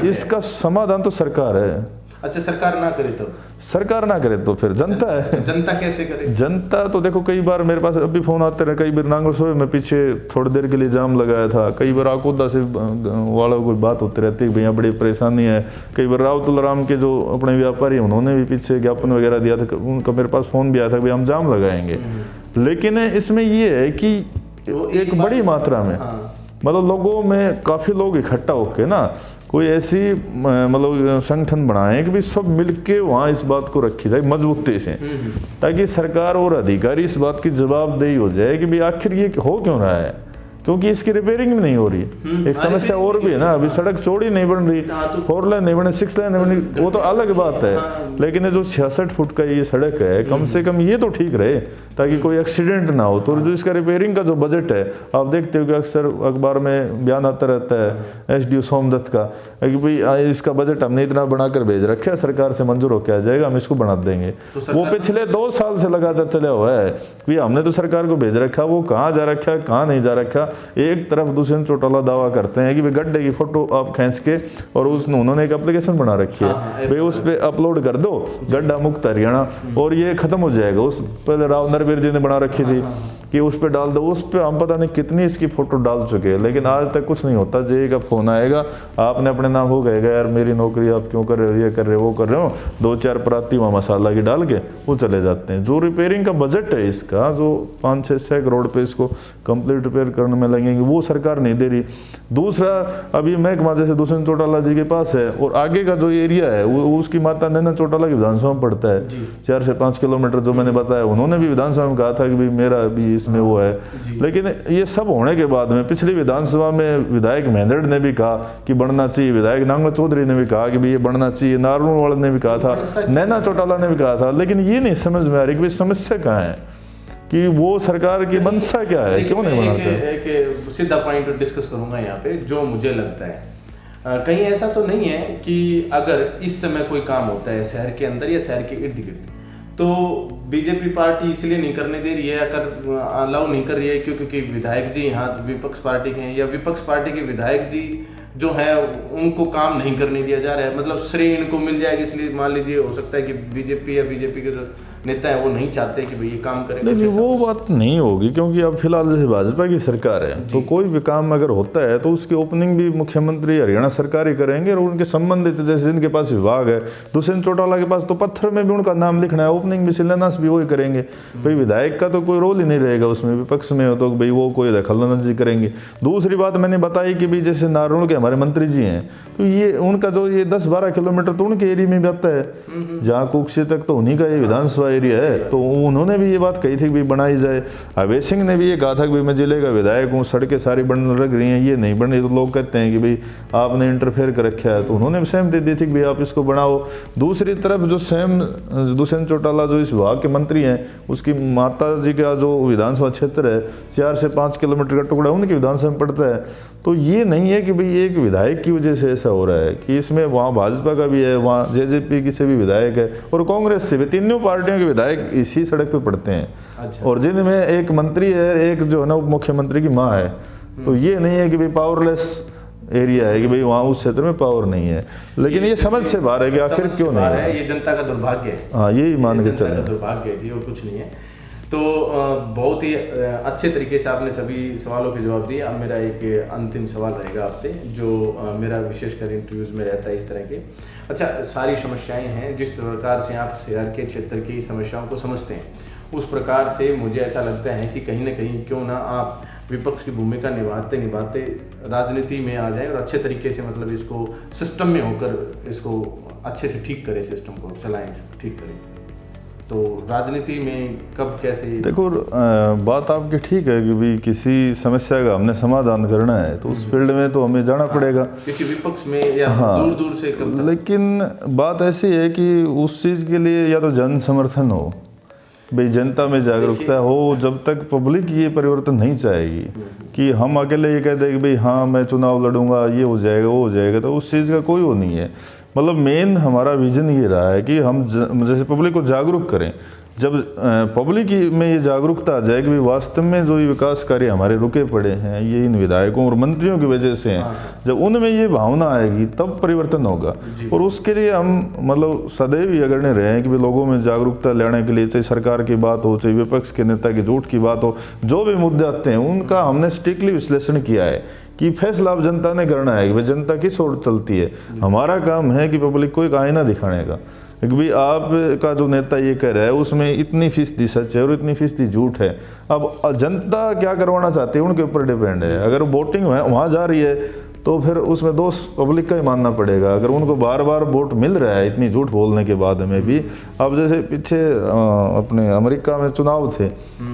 इसका समाधान तो सरकार है। अच्छा, सरकार ना करे तो? सरकार ना करे तो फिर जनता है। जनता कैसे करे? जनता तो देखो कई बार मेरे पास अभी फोन आते रहे, कई बार नांगलसोई में पीछे थोड़ी देर के लिए जाम लगाया था, कई बार आकोदा से वालों कोई बात होती रहती है भैया बड़ी परेशानी है। कई बार राव तुलाराम के जो अपने व्यापारी उन्होंने भी पीछे ज्ञापन वगैरह दिया था, उनका मेरे पास फोन भी आया था भाई हम जाम लगाएंगे। लेकिन इसमें ये है कि एक बड़ी मात्रा में मतलब लोगों में काफी लोग इकट्ठा होके ना कोई ऐसी मतलब संगठन बनाए कि भी सब मिलके वहाँ इस बात को रखी जाए मजबूती से, ताकि सरकार और अधिकारी इस बात की जवाबदेही हो जाए कि भाई आखिर ये हो क्यों रहा है, क्योंकि इसकी रिपेयरिंग भी नहीं हो रही। एक समस्या और भी है ना, अभी सड़क चौड़ी नहीं बन रही, 4 लाइन नहीं बने, 6 लाइन नहीं बनी, वो तो अलग बात है। लेकिन ये जो 66 फुट का ये सड़क है कम से कम ये तो ठीक रहे ताकि कोई एक्सीडेंट ना हो। तो जो इसका रिपेयरिंग का जो बजट है आप देखते हो कि अक्सर अखबार में बयान आता रहता है SDO सोमदत्त का कि भाई इसका बजट हमने इतना बनाकर भेज रखा है, सरकार से मंजूर होकर आ जाएगा, हम इसको बना देंगे। तो वो पिछले 2 साल से लगातार चला हुआ है कि हमने तो सरकार को भेज रखा, वो कहाँ जा रखा है कहाँ नहीं जा रखा। एक तरफ दूसरे चौटाला दावा करते हैं कि भाई गड्ढे की फोटो आप खींच के और उन्होंने एक एप्लीकेशन बना रखी है भाई उस पर अपलोड कर दो गड्ढा मुक्त हरियाणा और ये खत्म हो जाएगा। उस पहले राव नरवीर जी ने बना रखी थी कि उस पर डाल दो, उस पर हम पता नहीं कितनी इसकी फोटो डाल चुके हैं, लेकिन आज तक कुछ नहीं होता। जे का फोन आएगा आपने अपने नाम हो गएगा यार मेरी नौकरी आप क्यों कर रहे हो, ये कर रहे हो वो कर रहे हो, 2-4 पराती वहाँ मसाला की डाल के वो चले जाते हैं। जो रिपेयरिंग का बजट है इसका जो 5-6 करोड़ पे इसको कंप्लीट रिपेयर करने में लगेंगे वो सरकार नहीं दे रही। दूसरा अभी महकमा जैसे दुष्यंत चौटाला जी के पास है और आगे का जो एरिया है वो उसकी माता नैना चौटाला की विधानसभा में पड़ता है 4 से 5 किलोमीटर जो मैंने बताया। उन्होंने भी विधानसभा में कहा था कि भाई मेरा भी इसमें वो है, लेकिन ये सब होने के बाद में पिछली विधानसभा में विधायक महेंद्र ने भी कहा कि बढ़ना चाहिए, विधायक नांगल चौधरी ने भी कहा कि भाई ये बढ़ना चाहिए, नारनौल वाले ने भी कहा था, नैना चौटाला ने भी कहा था, लेकिन ये नहीं समझ में आ रही कि भाई समस्या कहाँ है कि वो सरकार की मंशा क्या है, क्यों नहीं बनाते। एक सीधा पॉइंट डिस्कस करूंगा यहाँ पे जो मुझे लगता है कहीं ऐसा तो नहीं है कि अगर इस समय कोई काम होता है शहर के अंदर या शहर के इर्द गिर्द तो बीजेपी पार्टी इसलिए नहीं करने दे रही है, अगर अलाउ नहीं कर रही है क्योंकि विधायक जी यहाँ विपक्ष पार्टी के हैं या विपक्ष पार्टी के विधायक जी जो है उनको काम नहीं करने दिया जा रहा है, मतलब श्रेय इनको मिल जाएगा। इसलिए मान लीजिए हो सकता है कि बीजेपी के जो नेता है वो नहीं चाहते कि भाई ये काम करें। नहीं वो बात नहीं होगी क्योंकि अब फिलहाल जैसे भाजपा की सरकार है तो कोई भी काम अगर होता है तो उसकी ओपनिंग भी मुख्यमंत्री हरियाणा सरकार ही करेंगे और उनके संबंधित जैसे जिनके पास विभाग है दुष्यंत चौटाला के पास तो पत्थर में भी उनका नाम लिखना है, ओपनिंग भी शिलान्यास भी वही करेंगे। भाई विधायक का तो कोई रोल ही नहीं रहेगा उसमें, विपक्ष में हो तो भाई वो कोई दखलंदाजी करेंगे। दूसरी बात मैंने बताई कि भाई जैसे नारनौल के हमारे मंत्री जी हैं तो ये उनका जो ये 10-12 किलोमीटर तो उनके एरिया में भी आता है, जहाँ कुक्षी तक तो उन्हीं का ये विधानसभा एरिया है, तो उन्होंने भी ये बात कही थी कि भाई बनाई जाए। अवैध सिंह ने भी ये कहा था कि भाई मैं जिले का विधायक हूँ, सड़कें सारी बनने लग रही हैं, ये नहीं बन रही, तो लोग कहते हैं कि भाई आपने इंटरफेयर कर रखा है, तो उन्होंने भी सहमति दी थी कि भाई आप इसको बनाओ। दूसरी तरफ जो दुष्यंत चौटाला जो इस विभाग के मंत्री हैं, उसकी माता जी का जो विधानसभा क्षेत्र है 4 से 5 किलोमीटर का टुकड़ा उनकी विधानसभा में पड़ता है। तो ये नहीं है कि भाई एक विधायक की वजह से ऐसा हो रहा है, कि इसमें वहाँ भाजपा का भी है, वहाँ जेजेपी की से भी विधायक है और कांग्रेस से भी, तीनों पार्टियों के विधायक इसी सड़क पे पड़ते हैं। अच्छा। और जिनमें एक मंत्री है, एक जो है ना उप मुख्यमंत्री की माँ है। तो ये नहीं है कि भाई पावरलेस एरिया है, कि भाई वहाँ उस क्षेत्र में पावर नहीं है, लेकिन ये समझ से बाहर है कि आखिर क्यों नहीं है। ये जनता का दुर्भाग्य है। हाँ, यही मान के चले, दुर्भाग्य है जी, और कुछ नहीं है। तो बहुत ही अच्छे तरीके से आपने सभी सवालों के जवाब दिए। अब मेरा एक अंतिम सवाल रहेगा आपसे, जो मेरा विशेषकर इंटरव्यूज में रहता है इस तरह के। अच्छा, सारी समस्याएं हैं, जिस प्रकार से आप शहर के क्षेत्र की समस्याओं को समझते हैं, उस प्रकार से मुझे ऐसा लगता है कि कहीं ना कहीं क्यों ना आप विपक्ष की भूमिका निभाते निभाते राजनीति में आ जाएं और अच्छे तरीके से, मतलब इसको सिस्टम में होकर इसको अच्छे से ठीक करें, सिस्टम को चलाएं, ठीक करें। तो राजनीति में कब कैसे? देखो, बात आपकी ठीक है कि भाई किसी समस्या का हमने समाधान करना है तो उस फील्ड में तो हमें जाना पड़ेगा, क्योंकि विपक्ष में या दूर दूर से कब तक। लेकिन बात ऐसी है कि उस चीज़ के लिए या तो जन समर्थन हो, भाई जनता में जागरूकता हो। जब तक पब्लिक ये परिवर्तन नहीं चाहेगी कि हम अकेले ये कह दें कि भाई हाँ मैं चुनाव लड़ूंगा, ये हो जाएगा वो हो जाएगा, तो उस चीज़ का कोई वो नहीं है। मतलब मेन हमारा विजन ये रहा है कि हम जैसे पब्लिक को जागरूक करें। जब पब्लिक में ये जागरूकता आ जाए कि भाई वास्तव में जो ये विकास कार्य हमारे रुके पड़े हैं ये इन विधायकों और मंत्रियों की वजह से हैं, जब उनमें ये भावना आएगी तब परिवर्तन होगा। और उसके लिए हम मतलब सदैव ही अग्रणी रहे हैं कि भाई लोगों में जागरूकता लाने के लिए, चाहे सरकार की बात हो, चाहे विपक्ष के नेता की झूठ की बात हो, जो भी मुद्दे आते हैं उनका हमने स्ट्रिक्टली विश्लेषण किया है कि फैसला अब जनता ने करना है कि भाई जनता किस ओर चलती है। हमारा काम है कि पब्लिक को एक आईना दिखाने का कि भाई आपका जो नेता ये कह रहा है उसमें इतनी फीसदी सच है और इतनी फीसदी झूठ है। अब जनता क्या करवाना चाहती है उनके ऊपर डिपेंड है। अगर वोटिंग वहाँ जा रही है तो फिर उसमें दोष पब्लिक का ही मानना पड़ेगा। अगर उनको बार बार वोट मिल रहा है इतनी झूठ बोलने के बाद में भी, अब जैसे पीछे अपने अमेरिका में चुनाव थे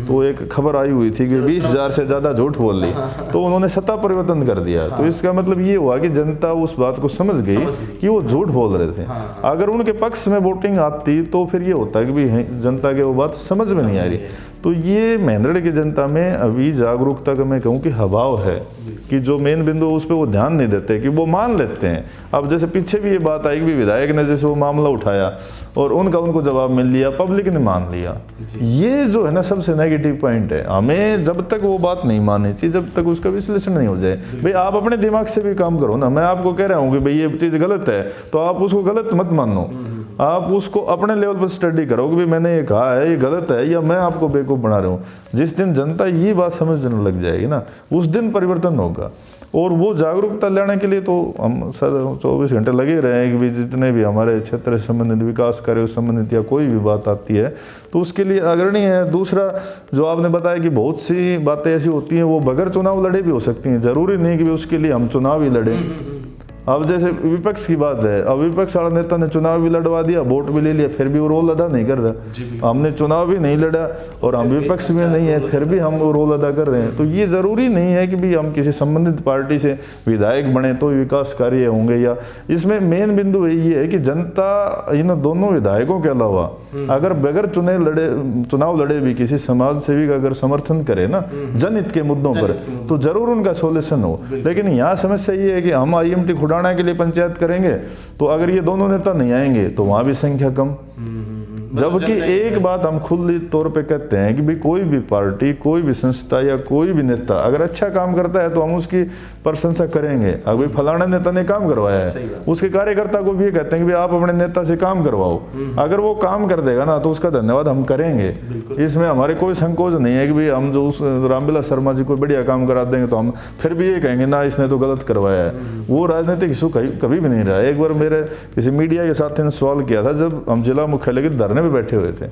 तो एक खबर आई हुई थी कि 20,000 से ज़्यादा झूठ बोल ली, तो उन्होंने सत्ता परिवर्तन कर दिया। तो इसका मतलब ये हुआ कि जनता उस बात को समझ गई कि वो झूठ बोल रहे थे। अगर उनके पक्ष में वोटिंग आती तो फिर ये होता कि भाई जनता के वो बात समझ में नहीं आ रही। तो ये महेंद्रगढ़ की जनता में अभी जागरूकता का मैं कहूँ कि अभाव है कि जो मेन बिंदु उस पर वो ध्यान नहीं देते, कि वो मान लेते हैं। अब जैसे पीछे भी ये बात आई कि विधायक ने जैसे वो मामला उठाया और उनको जवाब मिल लिया, पब्लिक ने मान लिया। ये जो है ना सबसे नेगेटिव पॉइंट है। हमें जब तक वो बात नहीं माननी चाहिए, जब तक उसका विश्लेषण नहीं हो जाए। भाई आप अपने दिमाग से भी काम करो ना। मैं आपको कह रहा हूँ कि भाई ये चीज़ गलत है तो आप उसको गलत मत मानो, आप उसको अपने लेवल पर स्टडी करो कि भाई मैंने ये कहा है ये गलत है या मैं आपको बेवकूफ़ बना रहा हूँ। जिस दिन जनता ये बात समझने लग जाएगी ना, उस दिन परिवर्तन होगा। और वो जागरूकता लाने के लिए तो हम 24 घंटे लगे रहे हैं कि भाई जितने भी हमारे क्षेत्र से संबंधित विकास कार्यों से संबंधित या कोई भी बात आती है तो उसके लिए अग्रणी है। दूसरा जो आपने बताया कि बहुत सी बातें ऐसी होती हैं वो बगैर चुनाव लड़े भी हो सकती हैं, ज़रूरी नहीं कि उसके लिए हम चुनाव ही लड़ें। अब जैसे विपक्ष की बात है, अब विपक्ष वाला नेता ने चुनाव भी लड़वा दिया, वोट भी ले लिया, फिर भी वो रोल अदा नहीं कर रहा। हमने चुनाव भी नहीं लड़ा और हम विपक्ष में नहीं है, फिर भी हम वो रोल अदा कर रहे हैं। तो ये ज़रूरी नहीं है कि भाई हम किसी संबंधित पार्टी से विधायक बने तो विकास कार्य होंगे। या इसमें मेन बिंदु यही है कि जनता इन दोनों विधायकों के अलावा अगर बगैर चुनाव लड़े भी किसी समाज सेवी का अगर समर्थन करे ना जनहित के मुद्दों पर, तो जरूर उनका सोल्यूशन हो। लेकिन यहाँ समस्या ये है कि हम IMT खुदाना के लिए पंचायत करेंगे तो अगर ये दोनों नेता नहीं आएंगे तो वहां भी संख्या कम। जबकि एक बात हम खुले तौर पे कहते हैं कि भाई कोई भी पार्टी, कोई भी संस्था या कोई भी नेता अगर अच्छा काम करता है तो हम उसकी प्रशंसा करेंगे। अब भाई फलाना नेता ने काम करवाया है, उसके कार्यकर्ता को भी ये कहते हैं कि भाई आप अपने नेता से काम करवाओ। अगर वो काम कर देगा ना तो उसका धन्यवाद हम करेंगे। इसमें हमारे कोई संकोच नहीं है कि भाई हम जो उस रामविलास शर्मा जी को बढ़िया काम करा देंगे तो हम फिर भी ये कहेंगे ना इसने तो गलत करवाया है। वो राजनीतिक इशू कभी भी नहीं रहा। एक बार मेरे किसी मीडिया के साथी ने सवाल किया था जब हम जिला मुख्यालय के धरने में बैठे हुए थे,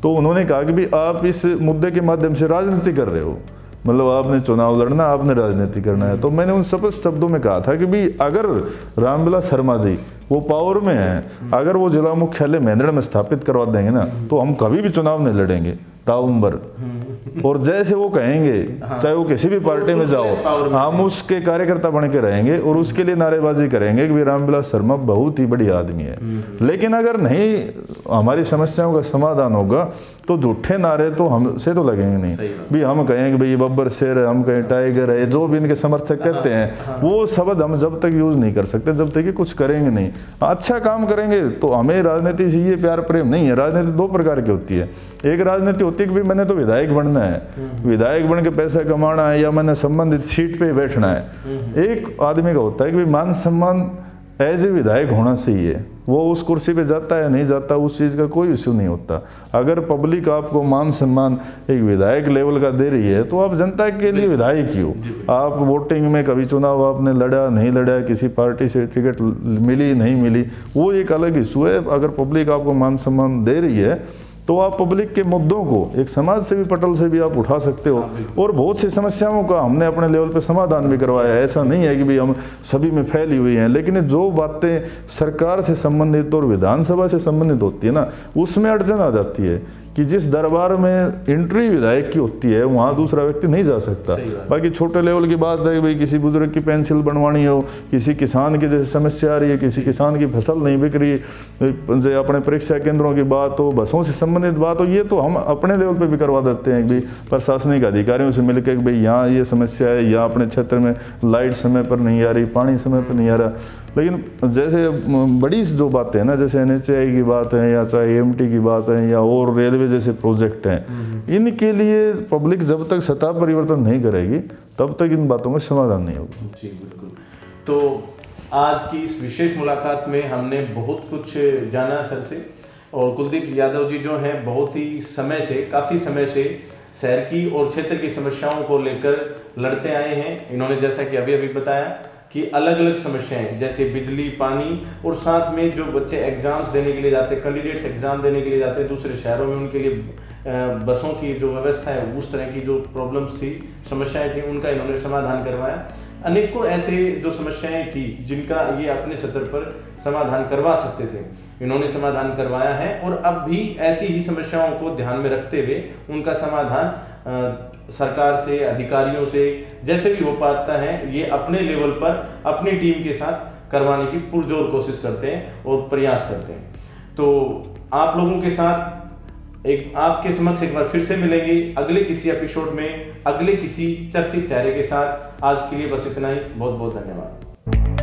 तो उन्होंने कहा कि भाई आप इस मुद्दे के माध्यम से राजनीति कर रहे हो, मतलब आपने चुनाव लड़ना, आपने राजनीति करना है। तो मैंने उन स्पष्ट शब्दों में कहा था कि भाई अगर रामविलास शर्मा जी वो पावर में है। अगर वो जिला मुख्यालय मेंदड़ में स्थापित करवा देंगे ना तो हम कभी भी चुनाव नहीं लड़ेंगे ताउम्बर। और जैसे वो कहेंगे चाहे वो किसी भी पार्टी में जाओ, हम उसके कार्यकर्ता बन के रहेंगे और उसके लिए नारेबाजी करेंगे कि रामविलास शर्मा बहुत ही बढ़िया आदमी है। लेकिन अगर नहीं हमारी समस्याओं का समाधान होगा तो झूठे नारे तो हमसे तो लगेंगे नहीं। भी हम कहेंगे भाई बब्बर शेर है, हम कहें टाइगर है, जो भी इनके समर्थक कहते हैं वो शब्द हम जब तक यूज नहीं कर सकते जब तक कि कुछ करेंगे नहीं। अच्छा काम करेंगे तो हमें राजनीति से ये प्यार प्रेम नहीं है। राजनीति दो प्रकार की होती है। एक राजनीति होती है कि भाई मैंने तो विधायक बनना है, विधायक बन के पैसा कमाना है या मैंने संबंधित सीट पे बैठना है। एक आदमी का होता है कि भाई मान सम्मान एज ए विधायक होना चाहिए, वो उस कुर्सी पे जाता है नहीं जाता उस चीज़ का कोई इश्यू नहीं होता। अगर पब्लिक आपको मान सम्मान एक विधायक लेवल का दे रही है तो आप जनता के लिए विधायक ही हो। आप वोटिंग में कभी चुनाव आपने लड़ा नहीं लड़ा, किसी पार्टी से टिकट मिली नहीं मिली, वो एक अलग इशू है। अगर पब्लिक आपको मान सम्मान दे रही है तो आप पब्लिक के मुद्दों को एक समाज सेवी पटल से भी आप उठा सकते हो। और बहुत सी समस्याओं का हमने अपने लेवल पे समाधान भी करवाया है। ऐसा नहीं है कि भाई हम सभी में फैली हुई हैं, लेकिन जो बातें सरकार से संबंधित और विधानसभा से संबंधित होती है ना उसमें अड़चन आ जाती है कि जिस दरबार में एंट्री विधायक की होती है वहाँ दूसरा व्यक्ति नहीं जा सकता। बाकी छोटे लेवल की बात है भाई किसी बुजुर्ग की पेंसिल बनवानी हो, किसी किसान की जैसे समस्या आ रही है, किसी किसान की फसल नहीं बिक रही, जैसे अपने परीक्षा केंद्रों की बात हो, बसों से संबंधित बात हो, ये तो हम अपने लेवल पे भी करवा देते हैं कि भाई प्रशासनिक अधिकारियों से मिलकर कि भाई यहाँ ये समस्या है, यहाँ अपने क्षेत्र में लाइट समय पर नहीं आ रही, पानी समय पर नहीं आ रहा। लेकिन जैसे बड़ी जो बातें हैं ना, जैसे NHAI की बात है या चाहे AMT की बात है या और रेलवे जैसे प्रोजेक्ट हैं, इनके लिए पब्लिक जब तक सत्ता परिवर्तन नहीं करेगी तब तक इन बातों में समाधान नहीं होगा। जी बिल्कुल। तो आज की इस विशेष मुलाकात में हमने बहुत कुछ जाना सर से। और कुलदीप यादव जी जो हैं बहुत ही समय से, काफ़ी समय से शहर की और क्षेत्र की समस्याओं को लेकर लड़ते आए हैं। इन्होंने जैसा कि अभी बताया कि अलग अलग समस्याएं जैसे बिजली, पानी और साथ में जो बच्चे एग्जाम्स देने के लिए जाते हैं, कैंडिडेट्स एग्जाम देने के लिए जाते हैं दूसरे शहरों में, उनके लिए बसों की जो व्यवस्था है उस तरह की जो प्रॉब्लम्स थी, समस्याएं थी, उनका इन्होंने समाधान करवाया। अनेकों ऐसे जो समस्याएं थी जिनका ये अपने स्तर पर समाधान करवा सकते थे, इन्होंने समाधान करवाया है। और अब भी ऐसी ही समस्याओं को ध्यान में रखते हुए उनका समाधान सरकार से, अधिकारियों से जैसे भी हो पाता है ये अपने लेवल पर अपनी टीम के साथ करवाने की पुरजोर कोशिश करते हैं और प्रयास करते हैं। तो आप लोगों के साथ आपके समक्ष एक बार फिर से मिलेंगे अगले किसी एपिसोड में, अगले किसी चर्चित चेहरे के साथ। आज के लिए बस इतना ही। बहुत बहुत धन्यवाद।